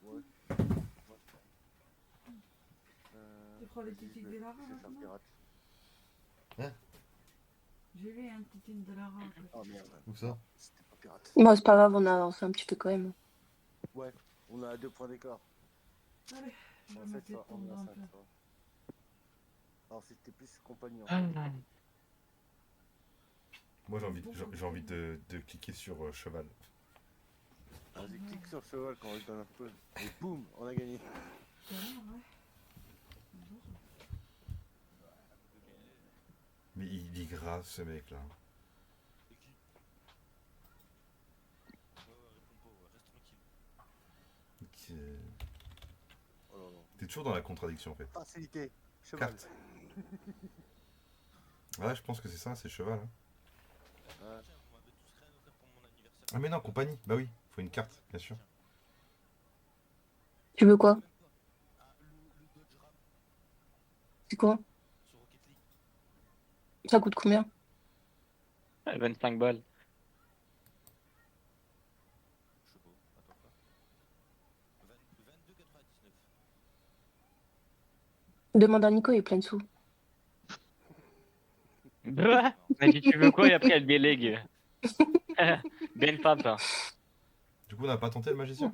ouais. Tu prends les Vas-y, titis je de vais Lara faire maintenant? pirate. J'ai vu un titin de Lara. Oh merde. Où ça? C'était pas pirate. Bon, c'est pas grave, on a avancé un petit peu quand même. Ouais, on a 2 points d'écart. Allez, je vais En fait, mettre les ça, on tombes a dans le 5, plat. ça. Alors c'était plus compagnie en Ah, fait. Moi, j'ai envie de cliquer sur cheval. Vas-y, clique sur cheval quand on lui donne un peu. Et boum, on a gagné. Tout à l'heure, ouais. Bonjour. Mais il est grave, ce mec-là. Oh là là. T'es toujours dans la contradiction, en fait. Facilité, cheval. Carte. Ouais, je pense que c'est ça, c'est cheval. Hein. Ouais. Ah, mais non, compagnie. Bah oui, faut une carte, bien sûr. Tu veux quoi? C'est quoi? Ça coûte combien? 25 balles. Demande à Nico, il est plein de sous. Bah, elle dit tu veux quoi et après elle délègue. Belle femme, ça. Du coup, on n'a pas tenté le magicien?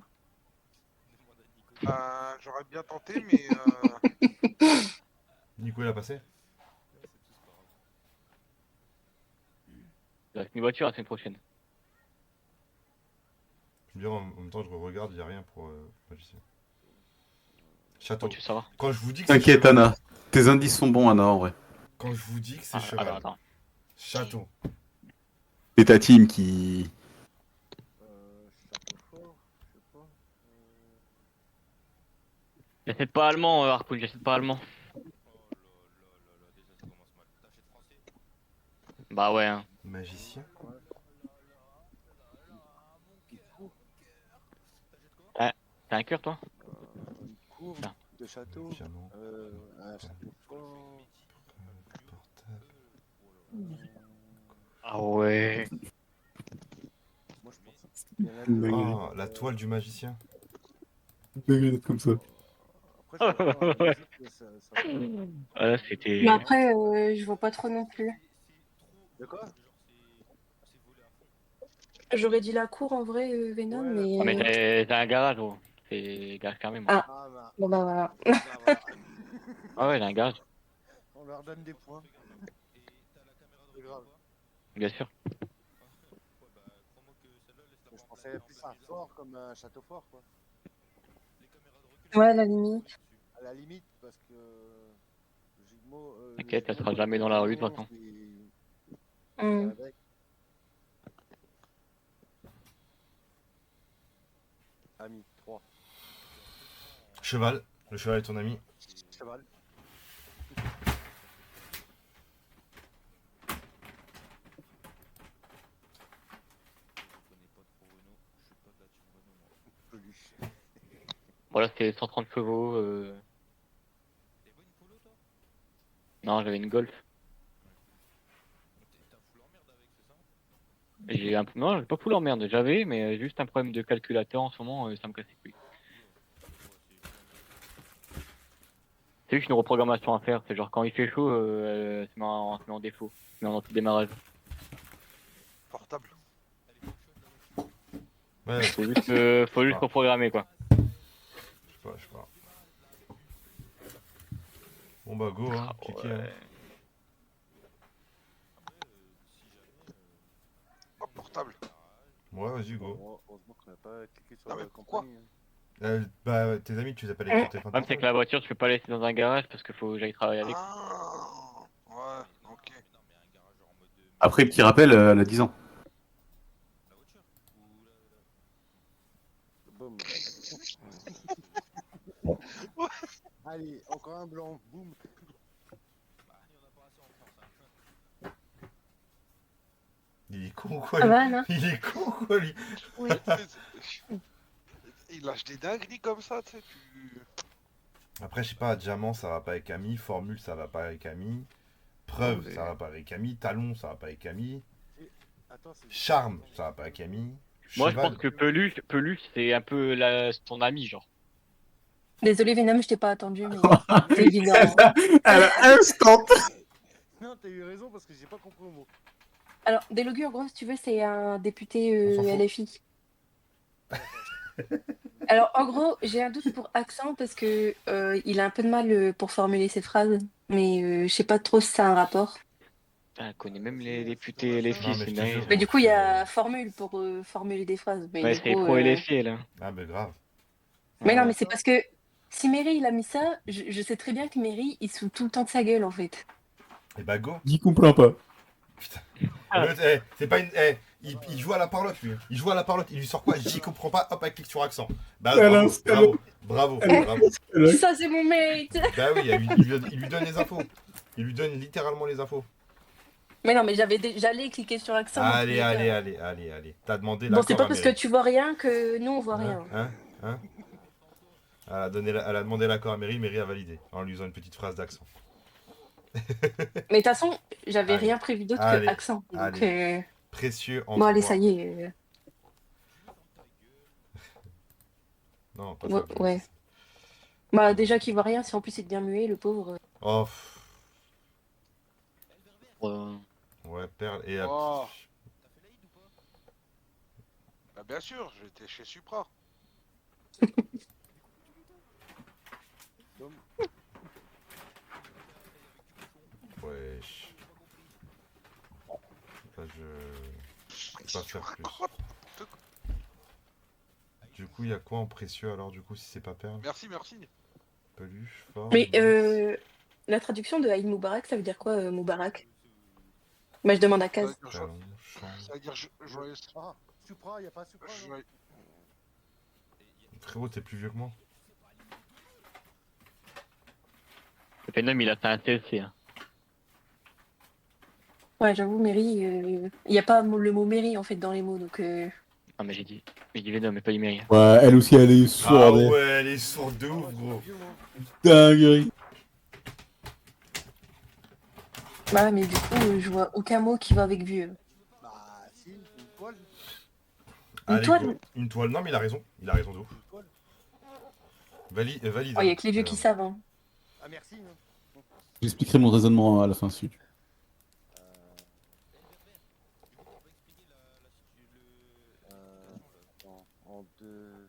J'aurais bien tenté, mais Nico, il a passé? Il reste une voiture la semaine prochaine. Je veux dire, en même temps, je regarde, il n'y a rien pour magicien. Château. Comment tu veux savoir? Quand je vous dis que c'est T'inquiète, cheval, Anna. Tes indices sont bons, Anna, en vrai. quand je vous dis que c'est Ah, cheval, attends. château. C'est ta team qui. Château fort, je sais pas. J'achète pas allemand, Harpoon, j'achète pas allemand. Bah ouais, hein. Magicien? T'as un cœur, toi? Une cour Ah. de château. Diamant. Un château fort. Portable. Ah ouais. Moi je pense. Il y en a deux. Ah, la toile du magicien. Comme ça. Après, je pense pas, ça... Ah, là, c'était... Mais après, je vois pas trop non plus. De quoi? J'aurais dit la cour en vrai, Venom, Ouais, mais. Ah, mais t'as un garage, gros. C'est garage fermé, moi. Ah, Ah bah, bon bah voilà. voilà. Ah ouais, j'ai un garage, On leur donne des points. C'est grave. bien sûr. Je pensais plus à un fort comme un château fort quoi. Ouais, à la limite. À la limite parce que j'ai T'inquiète, elle sera jamais dans la rue de toute façon. Hmm. Ami, 3. Cheval. Le cheval est ton ami. Cheval. Peluche. Voilà, c'était 130 chevaux. Non, j'avais une Golf. Non, j'ai pas full en merde. J'avais, mais juste un problème de calculateur en ce moment, ça me casse les couilles. C'est juste une reprogrammation à faire. C'est genre quand il fait chaud, elle se met en défaut. Elle se met en anti-démarrage. Portable. Ouais, Faut juste reprogrammer quoi. je sais pas. Bon bah go, hein. Kiki, hein. Oh, portable. Ouais, vas-y, go. Heureusement qu'on n'a pas cliqué sur Non, mais la pourquoi compagnie. Bah, tes amis, tu les appelles avec ton téléphone Le problème c'est que la voiture, tu peux pas la laisser dans un garage parce qu'il faut que j'aille travailler avec. Ah, ouais, ok. Après, petit rappel, elle a 10 ans. Boum. Allez, encore un blanc. Boum. Il est con quoi, Ça lui. va, non? Il est con quoi, lui. Oui. Il lâche des dingueries comme ça, tu sais, Après, je sais pas, diamant, ça va pas avec Camille. Formule, ça va pas avec Camille. Preuve, Ouais. ça va pas avec Camille. Talon, ça va pas avec Camille. Attends, c'est... Charme, ça va pas avec Camille. Moi je Cheval. pense que Peluche c'est un peu ton ami genre. Désolé, Venom, je t'ai pas attendu, mais c'est évident. Elle a instant. Non, t'as eu raison parce que j'ai pas compris le mot. Alors, Délogu, en gros, si tu veux, c'est un député On s'en fout. LFI. Alors, en gros, j'ai un doute pour Accent parce que il a un peu de mal pour formuler ses phrases, mais je sais pas trop si ça a un rapport. Ah, elle connaît même les députés les Non, filles, mais c'est je te jure. Mais dingue. du coup, il y a formule pour formuler des phrases. Mais Ouais, du c'est coup, pro les filles là. Ah, bah grave. mais non, mais c'est parce que si Mary il a mis ça, je sais très bien que Mary il se fout tout le temps de sa gueule en fait. Et bah go. J'y comprends pas. Putain. Ah. L'autre, c'est pas une. Il joue à la parlotte, lui. Il joue à la parlotte. Il lui sort quoi? J'y comprends pas. Hop, elle clique sur accent. Bah, Alors, bravo. Bravo. Bravo. Ça, c'est mon mate. Bah oui, il lui donne les infos. Il lui donne littéralement les infos. Mais non, mais j'allais cliquer sur Accent. dans tous Allez, les cas. allez. T'as demandé Bon, l'accord c'est pas à parce que Mary. tu vois rien que nous on voit rien. Hein elle a demandé l'accord à Mary. Mary a validé. En lui faisant une petite phrase d'accent. Mais de toute façon, j'avais Allez. rien prévu d'autre Allez. que Accent. Donc, Allez. Précieux en bon, allez, 3. ça y est. Non, pas Ouais, ça. ouais. Bah, déjà qu'il voit rien, si en plus il devient muet, le pauvre. Oh. Euh, Ouais, perle. Et Oh. Bah, bien sûr, j'étais chez Supra. Wesh. Là, je peux pas faire plus. Du coup, il y a quoi en précieux alors, du coup, si c'est pas perle? Merci. Peluche, forme. Mais la traduction de Aïd Moubarak, ça veut dire quoi, Moubarak? Bah, je demande à Kaz. Talon, champ. Ça veut dire joyeux. Ah, Supra, y a pas Supra, non? joyeux- Frérot, t'es plus vieux que moi. Le Venom il a fait un TLC. Hein. Ouais, j'avoue, Mary, il n'y a pas le mot Mary en fait dans les mots, donc. Non mais j'ai dit Venom mais pas Imery. Ouais, elle aussi, elle est Ah sourde. ouais, elle est sourde de ouf, gros. Dinguerie. Bah, mais du coup, je vois aucun mot qui va avec vieux. Bah, si, une poêle. Allez, toile. go. Une toile. Non, mais il a raison de ouf. Une poêle. Valide. Oh, il y a que les vieux qui savent. Hein. Ah, merci. Hein. J'expliquerai mon raisonnement à la fin dessus. En deux.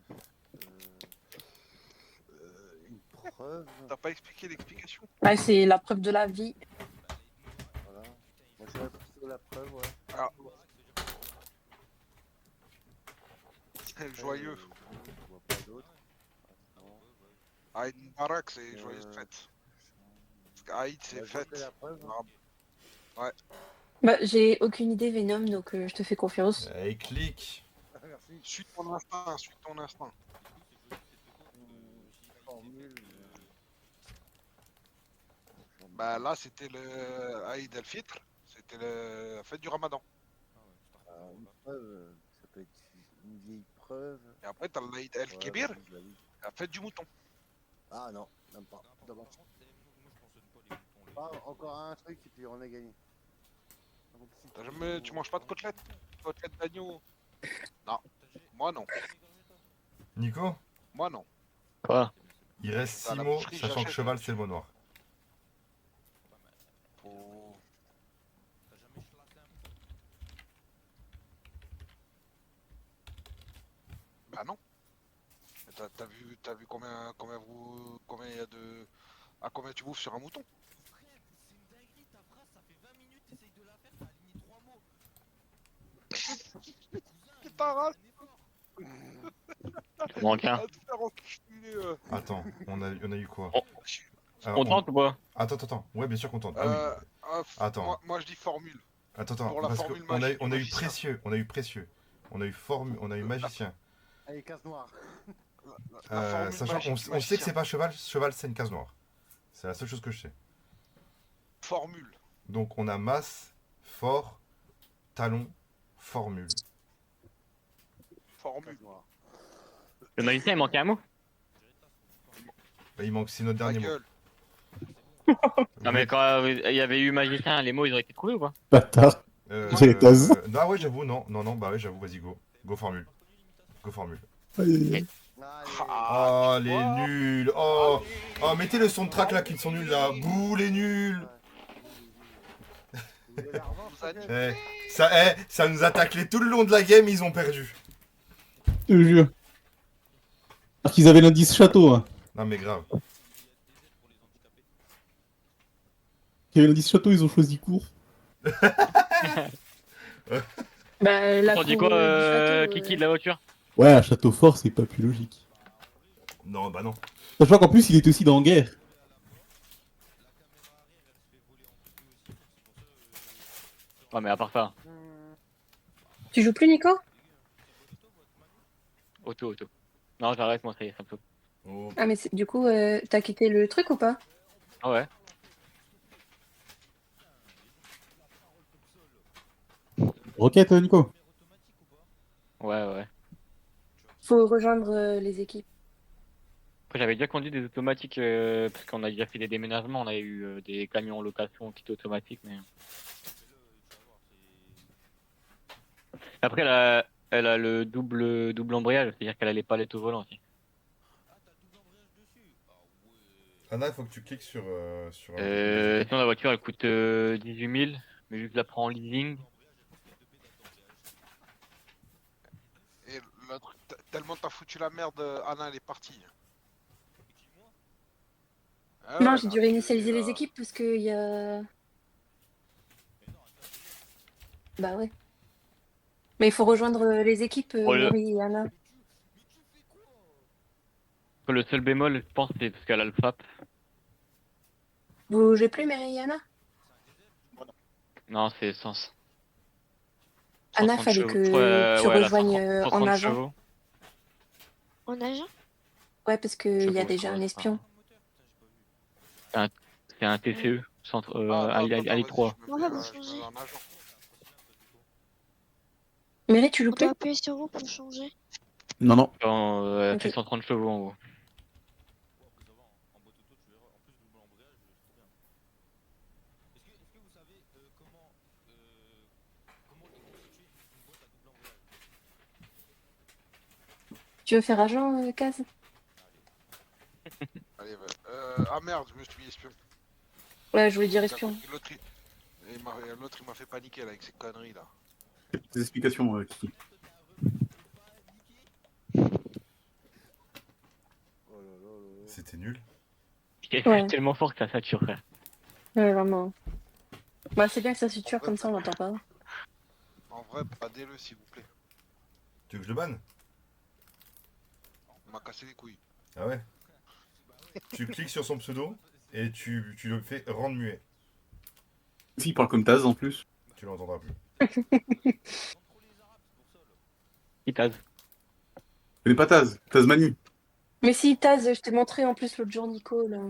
Une preuve. T'as pas expliqué l'explication? Ouais, c'est la preuve de la vie. Voilà. Moi, j'irais plutôt la preuve, ouais. Ah. Joyeux. Je vois pas d'autre. Attends. Ah, une baraque, c'est Euh, joyeuse fête. Aïd, c'est Bah, je fait. fais la preuve. Bah, j'ai aucune idée, Venom, donc je te fais confiance. Et clique. Merci. Suis ton instinct, suis ton instinct. Formule. Bah là, c'était le Aïd el-Fitr, c'était la fête du Ramadan. Une preuve, ça peut être une vieille preuve. Et après, t'as l'Aïd Ouais, el-Kébir, vas-y, je la lis. la fête du mouton. Ah non, même pas. Dommage. Ah, encore un truc et puis on a gagné. Donc, si T'as jamais... Tu manges pas de côtelettes? Côtelettes d'agneau? Non. Moi non. Nico, Quoi? il reste Bah, 6 la mots, boucherie, sachant que j'achète. cheval, c'est le mot noir. Faut- Bah non. Mais t'as vu combien il y a de... À combien tu bouffes sur un mouton? Putain, rate Il manque un. à te faire enculer, Attends, on a eu quoi Oh. Alors, Contente ou pas? Attends. Ouais, bien sûr, contente. Ah oui. Attends. moi je dis formule. Attends, pour la parce formule qu'on a, magique on du a eu magicien. précieux, on a eu magicien. Allez, case noire. La formule Sachant, magique on du sait que magicien. c'est pas cheval, c'est une case noire. C'est la seule chose que je sais. Formule. Donc on a masse, fort, talon, formule. Formule. Le magicien, il manquait un mot? Bah, il manque, c'est notre Ta dernier mot. gueule. Non, mais quand il y avait eu magicien, les mots, ils auraient été trouvés ou pas? Bâtard. J'ai les tasses. Ah ouais, j'avoue, non, bah ouais, j'avoue, vas-y, go. Go formule. Aïe, aïe, aïe. Oh, tu les vois nuls. Oh, mettez le son de track là, qui sont nuls là. Bouh, les nuls. Vous voulez la revanche, Vous a peut-être Ça nous a taclé tout le long de la game, ils ont perdu. Je te jure. Alors qu'ils avaient l'indice château. Hein. Non mais grave. Ils avaient l'indice château, ils ont choisi court. Bah, la On dit cour quoi, du château, Kiki de la voiture? Ouais, un château fort, c'est pas plus logique. Non, bah non. Sachant qu'en plus, il est aussi dans guerre. Ouais, mais à part ça, Tu joues plus, Nico? auto. Non, j'arrête, moi, ça y est, ça me saoule. Oh. Ah, mais du coup, t'as quitté le truc ou pas? Ah ouais. Roquette, Nico. Ouais. Faut rejoindre les équipes. Après, j'avais déjà conduit des automatiques, parce qu'on a déjà fait des déménagements, on a eu des camions en location qui étaient automatiques, mais... Après, elle a le double embrayage, c'est-à-dire qu'elle a les palettes au volant aussi. Anna, il faut que tu cliques sur... Sinon, la voiture, elle coûte 18 000, mais vu que je la prends en leasing... Et le truc, tellement t'as foutu la merde, Anna elle est partie. Ah Non, ouais, j'ai là, dû réinitialiser tu- les équipes parce qu'il y a... Bah ouais. Mais il faut rejoindre les équipes, Oh, Mary et Anna. Le seul bémol, je pense, c'est parce qu'elle a le FAP. Vous jouez plus, Mary et Anna? Non, c'est sens. Anna, 130 fallait chevaux. que tu Ouais, elle a rejoignes 130 en avant. chevaux. En agent? Ouais, parce qu'il y a Chevaux, déjà je un crois, espion. C'est un TCE, centre, attends, Ali vas-y, 3. je me On mets, va vous je me changer. mets en agent. Mary, tu joues On plus? doit appuyer sur vous pour changer. Non. Ok. Fait 130 chevaux en gros. Tu veux faire agent, Kaz? Allez, ah merde, je me suis mis espion. Ouais, je voulais dire espion. L'autre il m'a fait paniquer là avec ses conneries là. Des explications, Kiki. Oh là là là. C'était nul. C'est Ouais. tellement fort que ça sature, frère. Ouais, vraiment. Bah, c'est bien que ça se tue comme ça, on l'entend pas. En vrai, badez-le s'il vous plaît. Tu veux que je le banne? On m'a cassé les couilles. Ah ouais. Tu cliques sur son pseudo et tu le fais rendre muet. S'il parle comme Taz en plus. Tu l'entendras plus. Itaz. Je connais pas Taz. Tasmanie. Mais si, Taz, je t'ai montré en plus l'autre jour, Nico, là.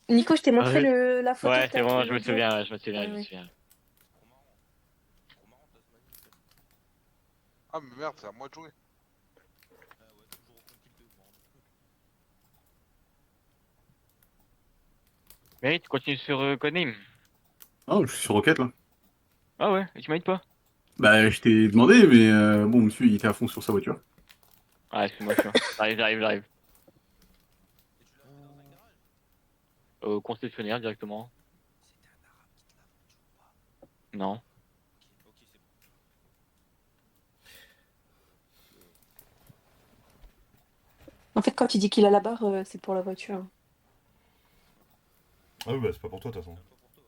Nico, je t'ai montré la photo Ouais, que c'est t'as bon, prise je me l'autre jour. souviens, je me souviens, Ouais, je me ouais. souviens. Trop marrant, Tasmanie. Ah, mais merde, c'est à moi de jouer. Ah ouais, toujours aucun kill de bande. Mais tu continues sur Codename. Oh, je suis sur Rocket là. Ah ouais, et tu m'aides pas? Bah, je t'ai demandé, mais bon, monsieur, il était à fond sur sa voiture. Ah, excuse-moi, je suis. J'arrive. Et tu l'as fait dans un garage? Au concessionnaire directement. C'était un arabe qui te l'a vendu ou pas? Non. Ok, c'est bon. En fait, quand tu dis qu'il a la barre, c'est pour la voiture. Ah oui, bah c'est pas pour toi de toute façon. Même pas pour toi.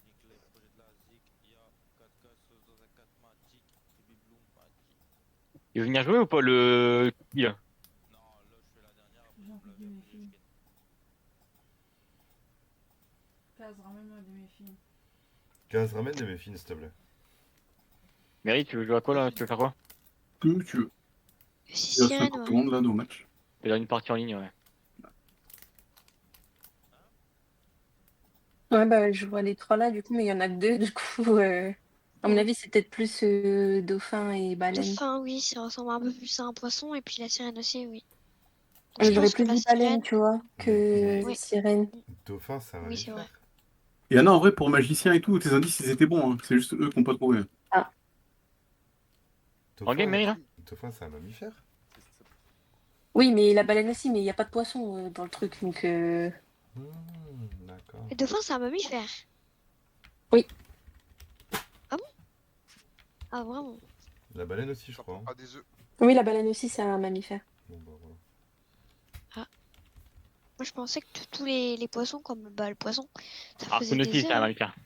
Nicolas, projet de la Zik, IA, 4K, sauce dans un 4 matic, Baby Bloom, matic. Il veut venir jouer ou pas le. Qui, là Non, là je fais la dernière, après J'en on peux l'a plus vu mes après le filles. week-end. Kaz, ramène-moi de mes filles. Gaz, ramène des méfines, s'il te plaît. Mary, tu veux jouer à quoi là? Tu veux faire quoi? Que tu veux. Si Il y a sirène, 50 ouais. secondes là, nos matchs. Fais là une partie en ligne, ouais. Ouais, bah, je vois les trois là, du coup, mais il y en a que deux, du coup. À mon avis, c'est peut-être plus dauphin et baleine. Dauphin, oui, ça ressemble un peu plus à un poisson, et puis la sirène aussi, oui. Donc, Mais je j'aurais pense que plus la dit baleine, sirène, tu vois, que Oui. sirène. Dauphin, c'est un Oui, c'est mammifère. Et Anna, en vrai, pour magicien et tout, tes indices, ils étaient bons. Hein. C'est juste eux qui n'ont pas trouvé. En game, Mary, là? Dauphin, c'est un mammifère. Oui, mais la baleine aussi, mais il n'y a pas de poisson dans le truc, donc. D'accord. le dauphin, c'est un mammifère. Oui. Ah bon? Ah, vraiment? La baleine aussi, je Ça crois. prend hein. pas des œufs. Oui, la baleine aussi, c'est un mammifère. Bon, bah voilà. Moi, je pensais que tous les poissons, comme bah, le poisson, ça Ah, faisait Kun aussi, des c'est un œufs. mammifère.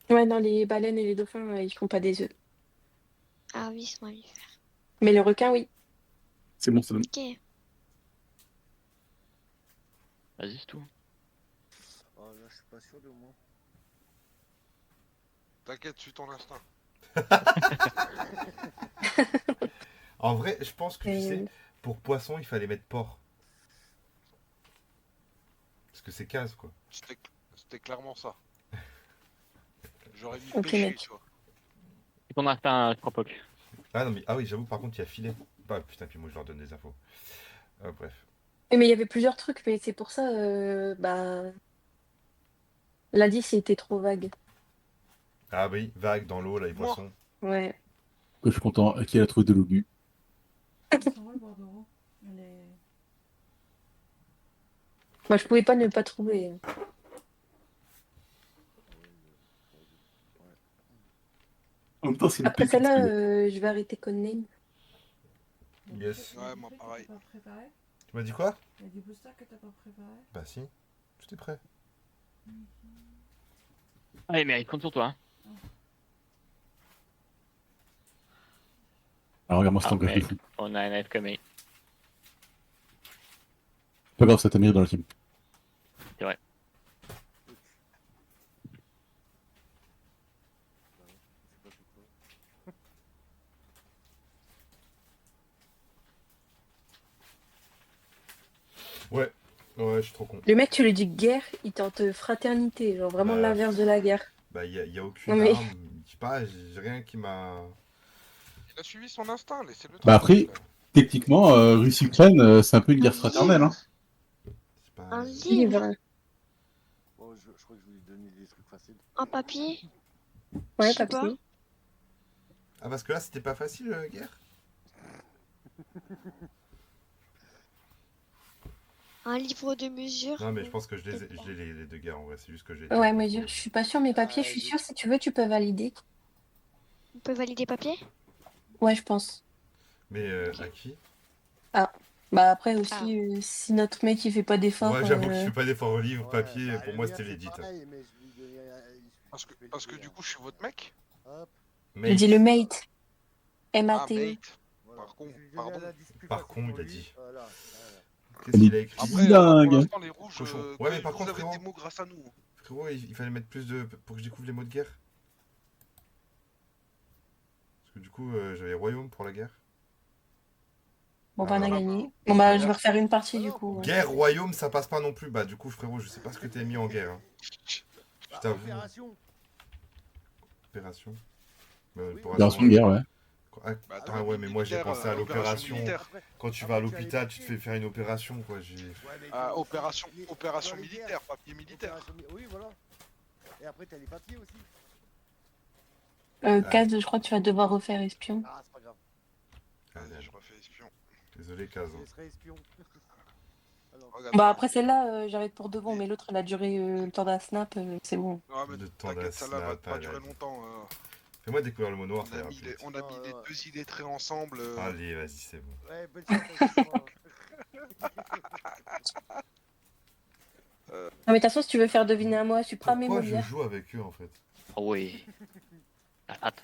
Ouais, non, les baleines et les dauphins, ils font pas des œufs. Ah oui, c'est un mammifère. Mais le requin, oui. C'est bon, c'est bon. Ok. Vas-y, c'est tout. Oh là, je suis pas sûr de moi. T'inquiète, suis ton instinct. En vrai, je pense que tu Euh, sais, pour poisson, il fallait mettre porc. Parce que c'est case, quoi. C'était clairement ça. J'aurais mis Ok, pêcher, mec. tu vois. C'est ton instinct, je crois pas que. Ah non, mais ah oui, j'avoue, par contre, il y a filet. Bah putain, puis moi, je leur donne des infos. Bref. Mais il y avait plusieurs trucs, mais c'est pour ça, bah. L'indice, il était trop vague. Ah oui, vague dans l'eau, là, les Moi poissons. Ouais. Je suis content qu'il a trouvé de l'obus. Ils sont où le bordereau? Les... Moi, je pouvais pas ne pas trouver. En même temps, c'est une Après pépite. celle-là, celui-là. je vais arrêter Codename. Yes. Il y a Ouais, des moi, trucs pareil. que t'as pas préparé? Tu m'as dit quoi? Il y a des boosters que t'as pas préparé? Bah si, tout est prêt. Allez, Mary, compte sur toi. Hein. Alors, regarde-moi ce Ah, langage de mec, fou. on a un être comme Mary. Pas grave, ça t'a mis dans la team. C'est vrai. Je sais pas c'est quoi. Ouais, ouais, je suis trop con. Le mec, tu lui dis guerre, il tente fraternité. Genre vraiment Bah, l'inverse de la guerre. Bah, y a aucune Non, mais- arme. Je sais pas, j'ai rien qui m'a. Il a suivi son instinct, laissez-le Bah tranquille. après, techniquement, Russie-Ukraine, c'est un peu une guerre Un fraternelle. Hein. C'est pas. Un livre. livre, Bon, je crois que je voulais donner des trucs faciles. un papier, Ouais, je sais pas. papier. Ah, parce que là, c'était pas facile, guerre. Un livre de mesure. Non, mais je pense que je l'ai les deux guerres en vrai, c'est juste que j'ai. Ouais, mesure. Je suis pas sûre, mais papier, je suis j'ai- sûre, si tu veux, tu peux valider. On peut valider papier? Ouais, je pense. Mais à qui? Bah après aussi, si notre mec il fait pas d'effort. Moi, j'avoue que je fais pas d'effort au livre, Ouais, papier, bah, pour le moi, mien, c'était c'est legit. pareil, mais je lui donnais, il Parce que du coup, je suis votre mec. Hop, Il dit le mate. Ah, M-A-T-E. mate. voilà. Par contre, Je vais lui donner pardon. un indice plus Par facile con, pour il a lui. dit. Voilà. Qu'est-ce qu'il a écrit? Après, pour Dingue. l'instant, les rouges, Cochon. vous, Ouais, mais par vous contre, avez frérot. des mots grâce à nous. Frérot, il fallait mettre plus de... pour que je découvre les mots de guerre. Parce que du coup, j'avais royaume pour la guerre. Bon, bah, on a voilà. gagné. Bon, bah, je vais refaire une partie du coup. Guerre, royaume, ça passe pas non plus. Bah, du coup, frérot, je sais pas ce que t'as mis en guerre. Hein. Je Bah, t'avoue. opération. Opération. Opération de guerre, ouais. Ah, Bah, ah t'aurais ouais, mis mais moi j'ai militaire, pensé à opération l'opération. militaire. Après, Quand tu après, vas à tu as les l'hôpital, tu te papiers. fais faire une opération, quoi. J'ai... Ouais, mais Opération dans les militaire, guerres. papier militaire. Oui, voilà. Et après, t'as les papiers aussi. Kaz, je crois que tu vas devoir refaire espion. Ah, c'est pas grave. Vas-y, je refais espion. Désolé, Kaz. Je serai espion. Alors, Regarde. Bah, après celle-là, j'arrête pour devant, mais l'autre, elle a duré le temps d'un snap, c'est bon. Non, mais Le temps d'un t'inquiète, celle-là va snap, pas elle a durer dit. longtemps. Fais-moi découvrir le mot noir, On ça a ira mis plus les, vite. on a mis les ouais. deux illettrés ensemble. Allez, vas-y, c'est bon. ouais, bonne chance. Alexandre. Non, mais de toute façon, si tu veux faire deviner à moi, Supra, Pourquoi je Molière. joue avec eux, en fait? Oh oui. Hâte.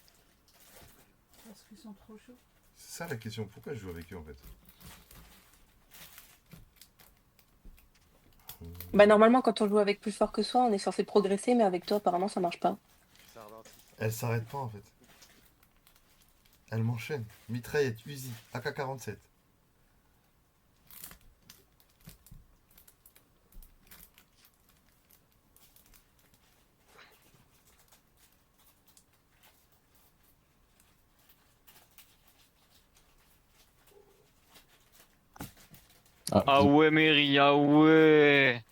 Parce qu'ils sont trop chauds. C'est ça la question, pourquoi je joue avec eux, en fait? Bah, normalement, quand on joue avec plus fort que soi, on est censé progresser, mais avec toi, apparemment, ça marche pas. Ça ralentit. Elle s'arrête pas, en fait. Elle m'enchaîne. Mitraillette, Uzi, AK-47. Ah ouais, Mary, ah ouais.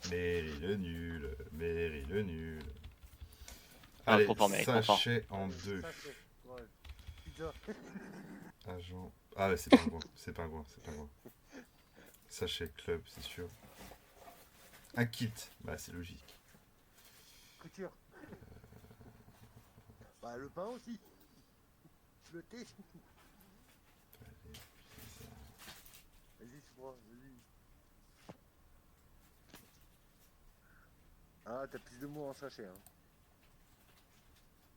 Mary le nul, Mary le nul. Ah, Allez, trop fort, Mary, trop fort. sachet en deux. Sachet, ouais. Pizza. Agent. Ah ouais, c'est pingouin, c'est pingouin, c'est pingouin. Sachet club, c'est sûr. Un kit, bah c'est logique. Couture. Bah, le pain aussi. Le thé. Vas-y, je crois, vas-y. Ah, t'as plus de mots en sachet, hein.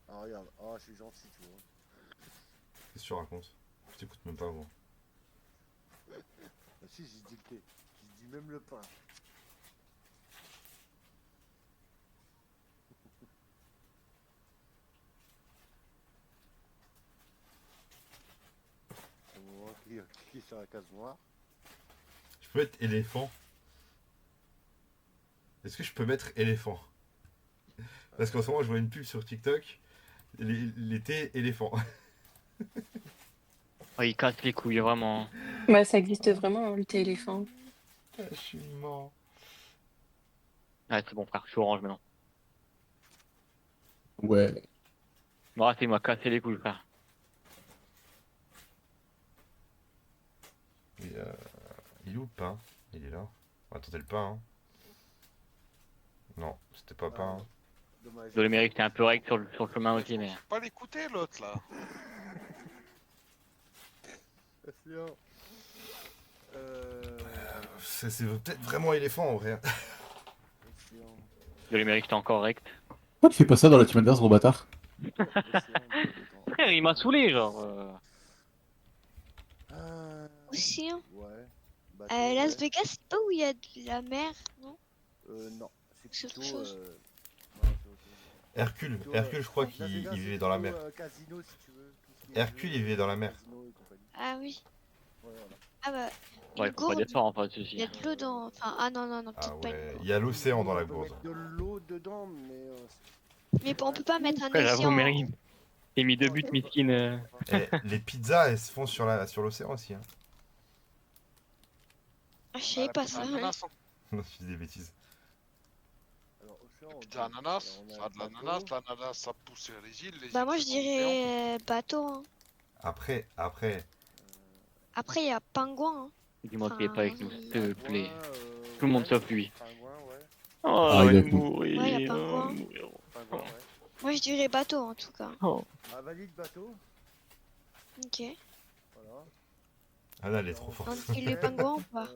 Ah, regarde. Ah, je suis gentil, tu vois. Qu'est-ce que tu racontes? Je t'écoute même pas, gros. Ah, si, j'ai dit le thé. J'ai dit même le pain. On va cliquer sur la case noire. Je peux être éléphant? Est-ce que je peux mettre éléphant? Parce qu'en ce moment, je vois une pub sur TikTok. L'été éléphant. Oh, il casse les couilles, vraiment. Ouais, ça existe vraiment, hein, le thé éléphant. Je suis mort. Ouais, c'est bon, frère, je suis orange maintenant. Ouais. Bon, il m'a cassé les couilles, frère. Et, il est où le pain? Il est là. Attendez le pain. Hein. Non, c'était pas pain. Hein. Dommage. Désolé, Mary, j'étais un peu rec sur le chemin aussi, mais. Faut pas l'écouter, l'autre, là. Excellent. C'est peut-être vraiment éléphant en vrai. Excellent. Désolé, Mary, j'étais encore rect. Pourquoi tu fais pas ça dans la team adverse, gros bâtard? Frère, il m'a saoulé, genre. Aussi, hein. Ouais. Las Vegas, c'est pas où il y a de la mer, non? Non. C'est C'est autre plutôt. chose. Non, c'est autre chose. Hercule, Plutôt, Hercule, je crois Las qu'il Vegas, vivait c'est dans la plutôt, mer. Casino, si tu veux. Tout ce qui est Hercule, jeu, il vivait dans la mer. casino et compagnie. Ah oui. Ouais, voilà. Ah bah. Ouais, Une faut pas gourde, descendre en fait, il y ceci. a de l'eau dans. Enfin, ah non, non, non, Ah peut-être pas une ouais, gourde. il y a l'océan dans la On peut gourde. mettre de l'eau dedans, mais. Mais on peut pas mettre un Après, j'avoue, océan. Mary, il mis 2 buts, miskin. Et les pizzas, elles se font sur l'océan aussi. Hein. Ah, je savais pas ça. Ananas, hein. Non, je dis des bêtises. Alors, océan, on Pizza dit- ananas, alors, on ça a de bateau. l'ananas, ça pousse sur les îles. Les Bah, îles, moi, c'est je dans l'océan. dirais bateau. Hein. Après, Après, il y a pingouin. Hein. Dis-moi qu'il est pas avec nous, s'il te Pingouin, plaît. Tout le monde ouais. sauf lui. Pingouin, ouais. Oh, Ah, il il a va tout. mourir. Ouais, y a pingouin. mourir. Pingouin, ouais. Moi, je dirais bateau en tout cas. Oh. Ah, valide bateau. Ok. Voilà. Anna, elle est trop forte. Et le pingouin ou pas?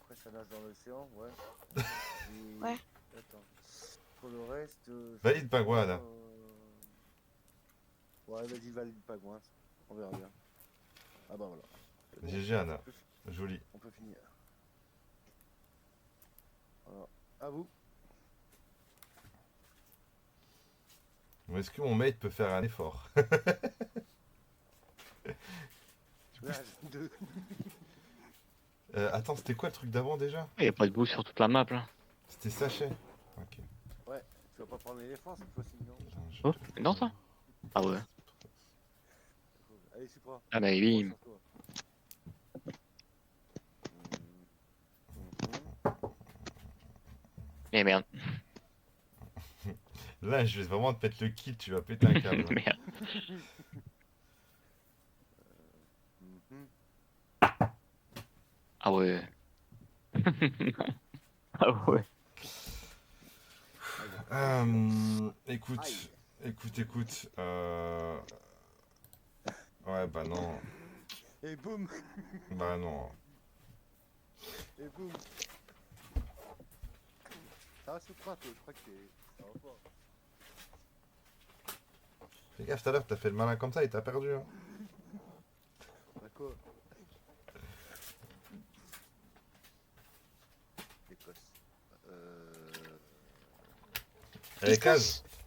Après, ça nage dans l'océan, ouais. Et- Ouais. Attends. Valide pingouin, là. Ouais, vas-y, valide pingouin. On verra bien. Ah bah voilà. Bon, GG Anna. on peut fi- Joli. On peut finir. Alors, à vous. Est-ce que mon mate peut faire un effort? Là, deux. Attends, c'était quoi le truc d'avant déjà? Il y a pas de boue sur toute la map là. C'était sachet. Ok. Ouais, tu vas pas prendre l'éléphant cette fois-ci, non? Oh, c'est dans ça? Ah ouais. Allez, Supra. Ah bah oui. Prends sur toi. Mais merde. Là, je vais vraiment te mettre le kit, tu vas péter un câble. Merde. Mhm. Ah ouais. Ah ouais. Écoute, Aïe. écoute. Ouais, bah non. Et boum. Bah non. Et boum. Ça va, Supra, toi, je crois que t'es... Ça va pas. Fais gaffe, tout à l'heure, t'as fait le malin comme ça et t'as perdu. Hein. D'accord. L'Écosse. Allez,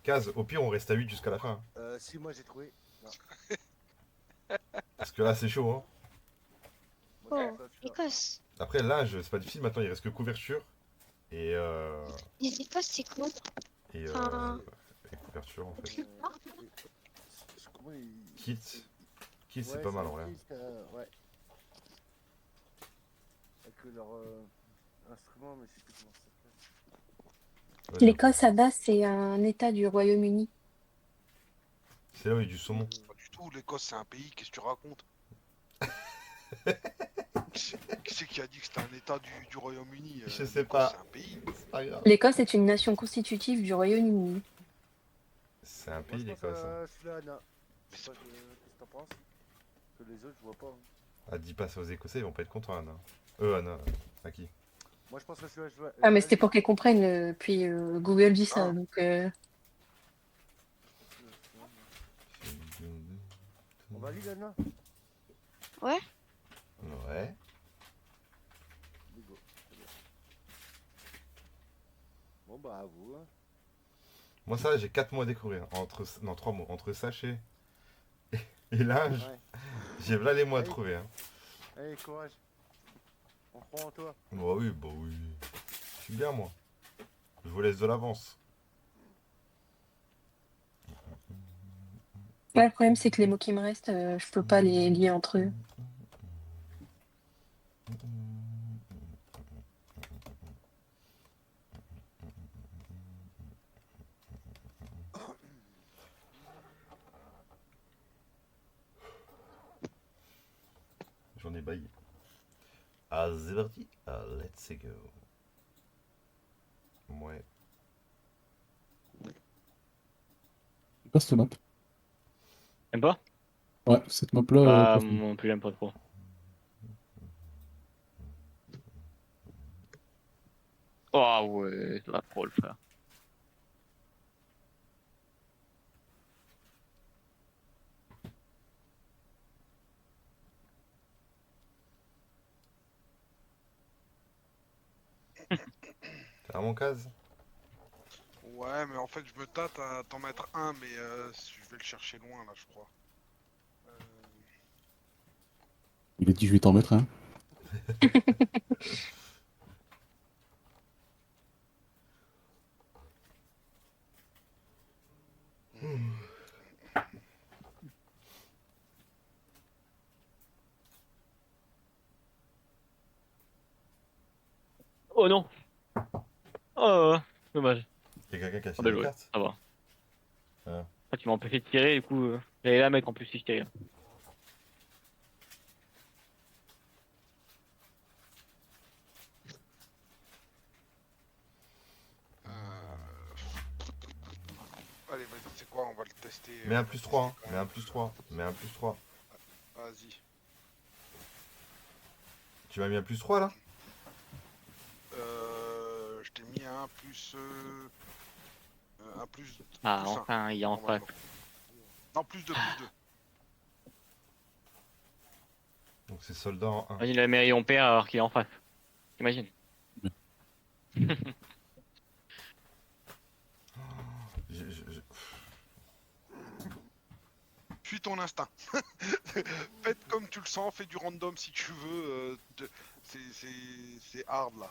Kaz, au pire, on reste à 8 jusqu'à la fin. Hein. Si, moi j'ai trouvé. Non. Parce que là, c'est chaud. Hein. Moi, Oh, c'est pas celui-là. Écosse. Après, l'âge, c'est pas difficile. Maintenant, il reste que couverture. Et, Les Écosses, c'est quoi? et, Enfin- et couverture, en fait. Comment il... Kit. Kit, c'est Ouais, pas mal, en le vrai. kit, ouais. Avec leur instrument, mais je sais plus comment ça s'appelle. Vas-y, L'Écosse, à base, c'est un état du Royaume-Uni. c'est là où il y a du saumon. Pas du tout, l'Écosse c'est un pays, qu'est-ce que tu racontes? Qui c'est qui a dit que c'était un état du Royaume-Uni? Je sais l'Écosse, pas. C'est un pays. C'est pas grave. L'Écosse est une nation constitutive du Royaume-Uni. C'est un Moi, pays, je pense l'Écosse. à celui-là, Anna. Je sais pas qu'est-ce que t'en penses. Que les autres, je vois pas. Hein. Ah, dis pas ça aux Écossais, ils vont pas être contents, Anna. Anna. À qui? Moi, je pense à celui-là, je vois. Ah, mais c'était pour qu'elle comprenne, puis Google dit ça, Ah. donc... On valide, Anna? Ouais. Ouais. Go. Très bien. Bon, bah, à vous. Hein. Moi, ça, j'ai 4 mots à découvrir. Non, 3 mots. Entre sachet et linge, Ouais. j'ai là les mots à Allez. trouver. Hein. Allez, courage. On croit en toi. Bah oui, bah oui. Je suis bien, moi. Je vous laisse de l'avance. Ouais, le problème, c'est que les mots qui me restent, je peux pas les lier entre eux. J'en ai baillé. Ah, c'est parti. Ah, let's go. Ouais. Pas cette map. T'aimes pas? Ouais, cette map-là. Bah, pas fun. moi non plus, j'aime pas trop. Oh ouais, ça va trop le faire. T'as vraiment case? Ouais, mais en fait, je me tâte à t'en mettre un, mais je vais le chercher loin là, je crois. Il a dit je vais t'en mettre un. Oh non! Oh, dommage. Y'a quelqu'un qui a Ah, tiré bien les joué, cartes? ça va. Ah. Ah, tu m'as empêché de tirer, du coup, j'allais la mettre en plus si je tirais. Allez, vas-y, c'est quoi? On va le tester. Mets on un va plus le 3. tester quand Mets un même. plus 3. Mets un plus 3. Vas-y. Tu m'as mis un plus 3 là? Je t'ai mis un Un plus. Ah, plus un, enfin, il est en face. normalement. Non, plus 2, plus 2. Donc c'est soldat en 1. Imagine la mairie on perd alors qu'il est en face. Imagine. Suis ton instinct. Faites comme tu le sens, fais du random si tu veux. C'est hard là.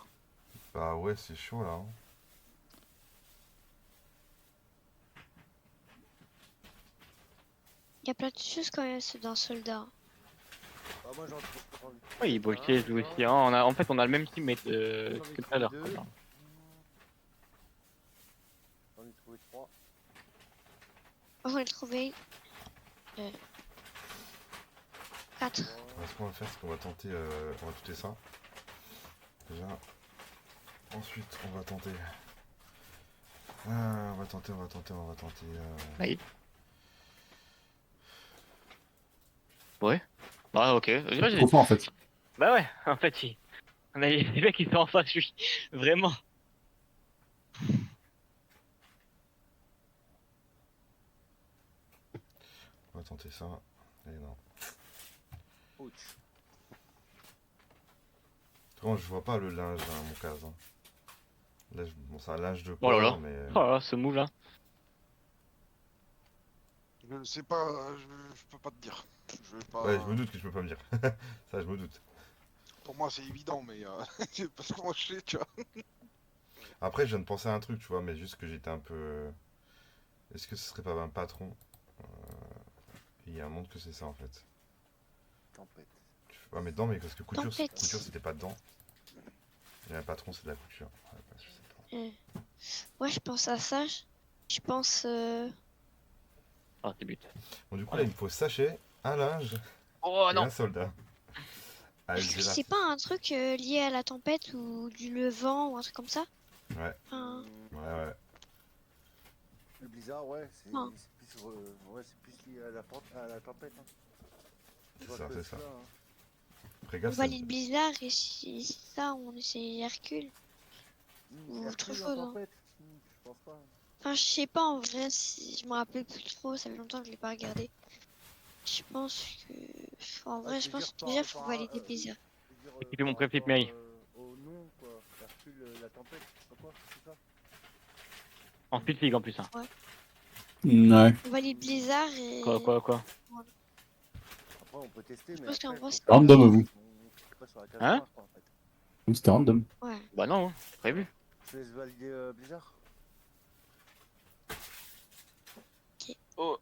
Bah ouais, c'est chaud là. Hein. Il y a plein de choses quand même d'un soldat. Bah, moi, j'en trouve pas envie. Oui, il bloquait lui aussi. Hein. En fait, on a le même team J'en ai que tout à l'heure. trouvé quoi. deux. J'en ai trouvé 3. On va le trouver. 4. Ce qu'on va faire, c'est qu'on va tenter, on va tenter ça. Déjà. Ensuite, on va tenter. On va tenter. Oui. Ouais. Bah ok. Trop fort en fait. Bah ouais, en fait, on a les mecs qui sont en face, lui. Vraiment. On va tenter ça. Et non. Ouch. Quand je vois pas le linge dans mon cas. Hein. Là, bon, c'est un linge de Oh corps, là là. mais. Oh là là, ce move là. Je sais pas, je peux pas te dire. Je vais pas... Ouais, je me doute que je peux pas me dire. Ça, je me doute. Pour moi, c'est évident, mais parce que moi, je sais, tu vois. Après, je viens de penser à un truc, tu vois, mais juste que j'étais un peu. Est-ce que ce serait pas un patron Il y a un monde que c'est ça en fait. Tempête. Ouais, mais dedans, mais parce que couture, Tempête. couture c'était pas dedans. Et un patron, c'est de la couture. Ouais, bah, je sais pas. Ouais, je pense à ça. Je pense. Oh, c'est but. Bon, du coup, là, il me faut sachet, un linge Oh et non. un soldat. Allez, Est-ce que j'ai là. c'est pas un truc lié à la tempête ou le vent ou un truc comme ça? Ouais, Enfin, ouais. Le blizzard, ouais, c'est Non. plus, ouais, plus lié à la tempête. Hein. Je C'est vois ça, que c'est ça. hein. Après, on gars, ça. valide Blizzard et si c'est ça, c'est Hercule. Ou Hercule autre en chose, hein. tempête. Je pense pas. Enfin, je sais pas en vrai, je me rappelle plus trop, ça fait longtemps que je l'ai pas regardé. Je pense que. En vrai, je pense que déjà faut valider Blizzard. Et puis mon préfet Mary. Au nom, quoi. Hercule, la tempête, c'est quoi, c'est ça? En speed league en plus. Hein. Ouais. On valide Blizzard et. Quoi Après, on peut tester, Je mais. pense après, qu'en vrai, faut c'est pas- random, vous. on clique pas sur la case Hein noire, quoi, en fait. Donc c'était random. Ouais. Bah non, hein, prévu. Je laisse valider Blizzard. Oh.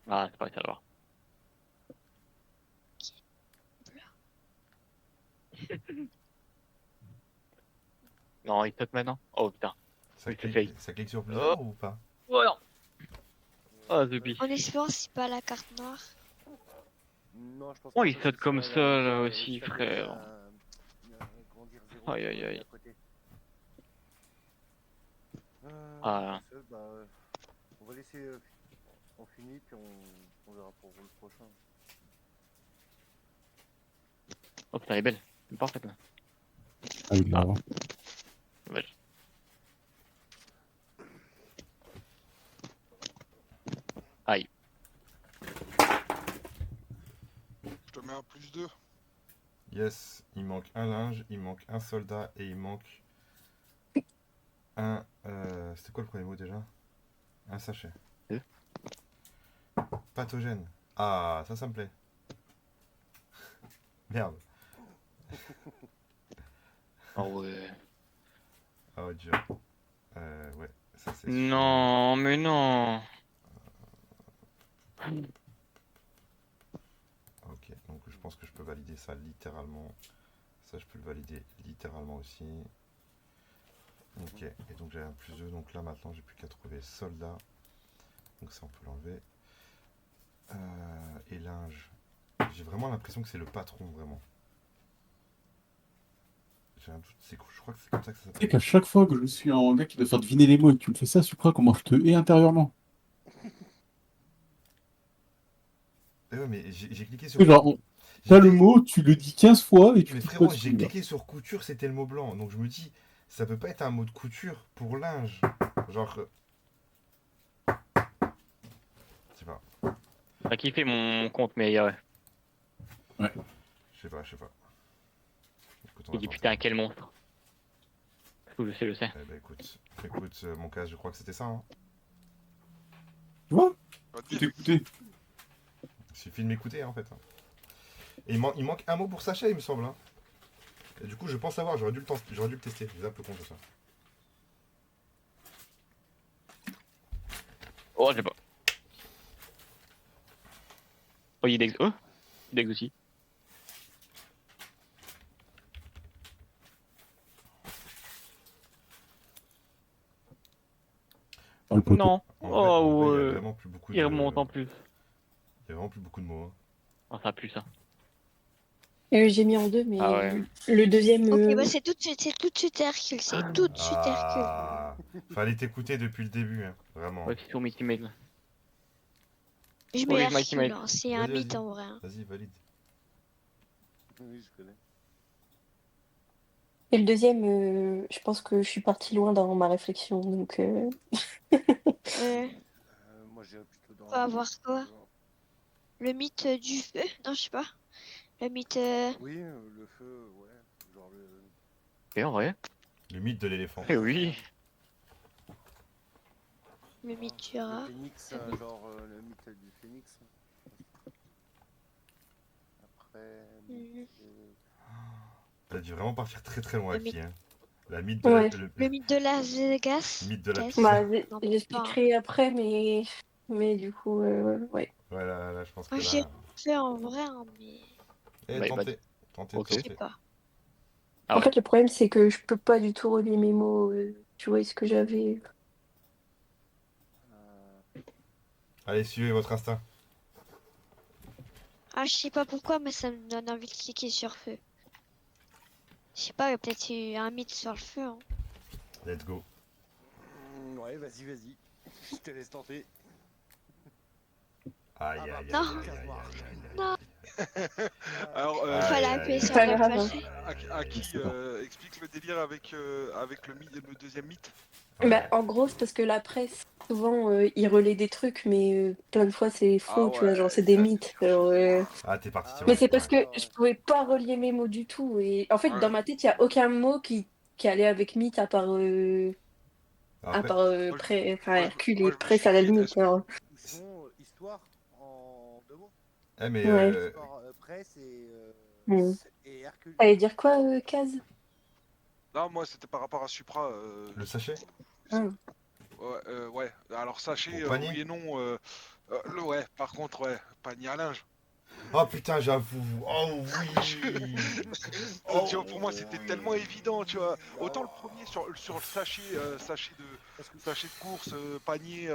Ah, c'est pas réussi à l'avoir. Non, il saute maintenant. Oh putain. Ça Oui, c'est clique, fake. ça clique sur Blizzard Oh. ou pas? Oh non. Oh, The Beast. En espérant c'est pas la carte noire. Non, je pense Oh, pas il que saute ce comme soit ça, la- là la- aussi, ça, frère. comment dire, zéro Aïe, aïe, aïe. à côté. Ah. Seul, bah, on va laisser. On finit, puis on verra pour le prochain. Oh putain, elle est belle. C'est parfaite là. Ah oui, là. Dommage. Aïe. Je te mets un plus 2. Yes, il manque un linge, il manque un soldat et il manque un. C'était quoi le premier mot déjà? Un sachet. Pathogène. Ah, ça me plaît. Merde. Oh ouais. Ah ouais, dur. Ouais, ça c'est. Non, mais non. Ok, donc je pense que je peux valider ça littéralement. Ça, je peux le valider littéralement aussi. Ok, et donc j'ai un plus 2, donc là maintenant j'ai plus qu'à trouver soldat. Donc ça on peut l'enlever. Et linge. J'ai vraiment l'impression que c'est le patron, vraiment. J'ai un doute, je crois que c'est comme ça que ça Tu sais s'appelle. qu'à chaque fois que je suis un gars qui doit faire deviner les mots et que tu me fais ça, Supra, comment je te hais intérieurement. Ouais, mais j'ai cliqué sur. Tu sais, genre, T'as le mot, tu le dis 15 fois et tu Mais dis frérot, pas j'ai dessus, là. cliqué sur couture, c'était le mot blanc. Donc je me dis, ça peut pas être un mot de couture pour linge. Genre. Je sais pas. T'as kiffé mon compte, mais ouais. Je sais pas. Écoute, on Il va dit tenter. putain, quel monstre. Je sais. Eh ben écoute, mon cas, je crois que c'était ça. Hein. Tu vois? Bah, Faut dis. t'écouter. Il suffit de m'écouter en fait. Hein. Et il manque un mot pour Sacha, il me semble. Hein. Et du coup, je pense savoir, j'aurais dû le tester. Je zappe le compte de ça. Oh, je sais pas. Oh, il est Dex. Oh, Dex aussi. Oh, le poteau. Non. En vrai, il y a Oh, vraiment plus beaucoup de. il remonte en plus. Il y a vraiment plus beaucoup de mots. Hein. Oh, ça pue ça. J'ai mis en 2, mais Ah ouais. le deuxième. Ok, bah c'est tout de suite Hercule, c'est tout de suite Hercule. Ah, fallait t'écouter depuis le début, hein. Vraiment. Ouais, c'est sur Ultimate. Je Oh, mets oui, Mikey Hercule, Mike. hein, c'est un Vas-y, mythe vas-y. en vrai. Hein. Vas-y, valide. Oui, je connais. Et le deuxième, je pense que je suis partie loin dans ma réflexion. Donc, Moi, j'irais plutôt dans. On va avoir quoi? Le mythe du feu? Non, je sais pas. Le mythe. Oui, le feu, ouais. Genre le. Et en vrai. Le mythe de l'éléphant. Eh oui. Le mythe du Le rat. phénix, genre le mythe du phénix. Après. Mhm. T'as dû vraiment partir très très loin, Le Aki, mythe. hein. La mythe de Ouais. Le mythe de Las Vegas. mythe de la Qu'est-ce? pizza. bah, Non, pas. j'expliquerai après, mais du coup, ouais. Ouais, là, je pense que Moi, j'ai là. fait en vrai, hein, mais. Eh, Bah, tentez, ok. Je sais tentez. pas. Ah En ouais. fait, le problème, c'est que je peux pas du tout relier mes mots. Tu vois ce que j'avais. Allez, suivez votre instinct. Ah, je sais pas pourquoi, mais ça me donne envie de cliquer sur feu. Je sais pas, il y a peut-être eu un mythe sur le feu. Hein. Let's go. Ouais, vas-y. Je te laisse tenter. Aïe, Ah bah, aïe, aïe, non. aïe, aïe, aïe, Non. aïe. Alors, Il fallait Aïe, appuyer aïe, sur Pas la grave, hein. flèche. Aki, C'est pas. explique le délire avec le deuxième mythe. Ouais. Bah, en gros, c'est parce que la presse, souvent, ils relaient des trucs, mais plein de fois, c'est Ah faux, tu vois, genre, ouais, c'est des ça c'est mythes. dur chez toi. Ah, t'es parti sur Mais le c'est mythe, parce ouais. que je pouvais pas relier mes mots du tout. Et en fait, Ouais. dans ma tête, il n'y a aucun mot qui allait avec mythe à Après, part Moi, je, enfin, moi, Hercule moi, et je me presse suis à la dit, limite. est-ce que. Hein. Ou sinon, histoire en deux mots. eh, mais Ouais. Histoire, presse Mm. et Hercule. T'allais dire quoi, Kaz? Non, moi c'était par rapport à Supra. le sachet Ah. Ouais. Alors sachez, Au panier oui et non. Ouais, par contre, ouais, panier à linge. Oh putain, j'avoue. Oh oui. Oh, Tu vois, pour moi c'était tellement évident, tu vois. Autant le premier sur le sachet, sachet de course, panier,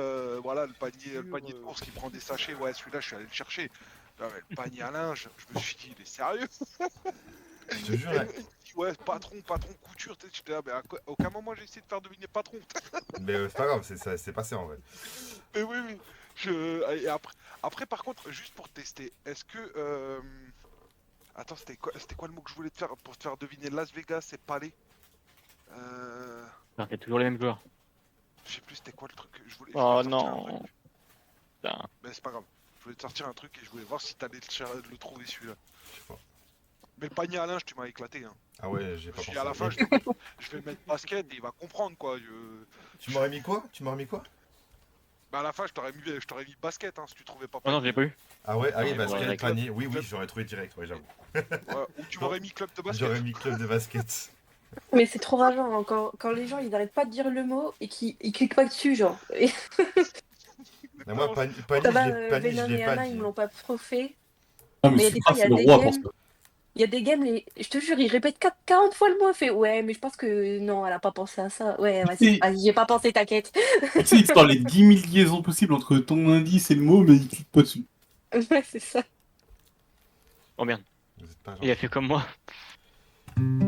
voilà, le panier de course qui prend des sachets, ouais, celui-là je suis allé le chercher. Non, mais le panier à linge, je me suis dit, il est sérieux? Je te jure, là. Ouais, patron, couture, tu sais, j'étais là, mais à aucun moment j'ai essayé de faire deviner patron. Mais c'est pas grave, c'est passé en vrai. Mais oui. Et après, par contre, juste pour tester, est-ce que. Attends, c'était quoi le mot que je voulais te faire pour te faire deviner Las Vegas et Palais? Non, c'est toujours les mêmes joueurs. Je sais plus c'était quoi le truc. Je voulais Oh te sortir un non. truc. Putain. Mais c'est pas grave. Je voulais te sortir un truc et je voulais voir si t'allais le trouver celui-là. Je sais pas. Mais le panier à linge, tu m'as éclaté. Hein. Ah ouais, j'ai Je pas me suis pensé. dit, à la fin, je vais mettre basket et il va comprendre quoi. Tu m'aurais mis quoi? Bah à la fin, je t'aurais mis basket hein, si tu trouvais pas Oh non, panier. j'ai pas eu. Ah ouais, Ouais, basket, ouais, panier. Oui, j'aurais trouvé direct, ouais, j'avoue. Ouais, ou tu m'aurais mis club de basket. J'aurais mis club de basket. Mais c'est trop rageant, hein, quand les gens, ils n'arrêtent pas de dire le mot et qu'ils cliquent pas dessus, genre. Et Mais moi, panier, ça va, je Venom l'ai et pas Anna, dit. ils me l'ont pas trop fait. Non, mais Mais il y a des fois, Supra, il y c'est a le des roi pour games. ça. Il y a des games, je te jure, ils répètent 40 fois le mot. Elle fait ouais, mais je pense que non, elle a pas pensé à ça. Ouais, vas-y, Et j'y ai pas pensé, t'inquiète. tu sais, il te parlait de 10 000 liaisons possibles entre ton indice et le mot, mais il clique pas dessus. Ouais, c'est ça. Oh merde. Vous êtes pas Il a fait comme moi. gentil.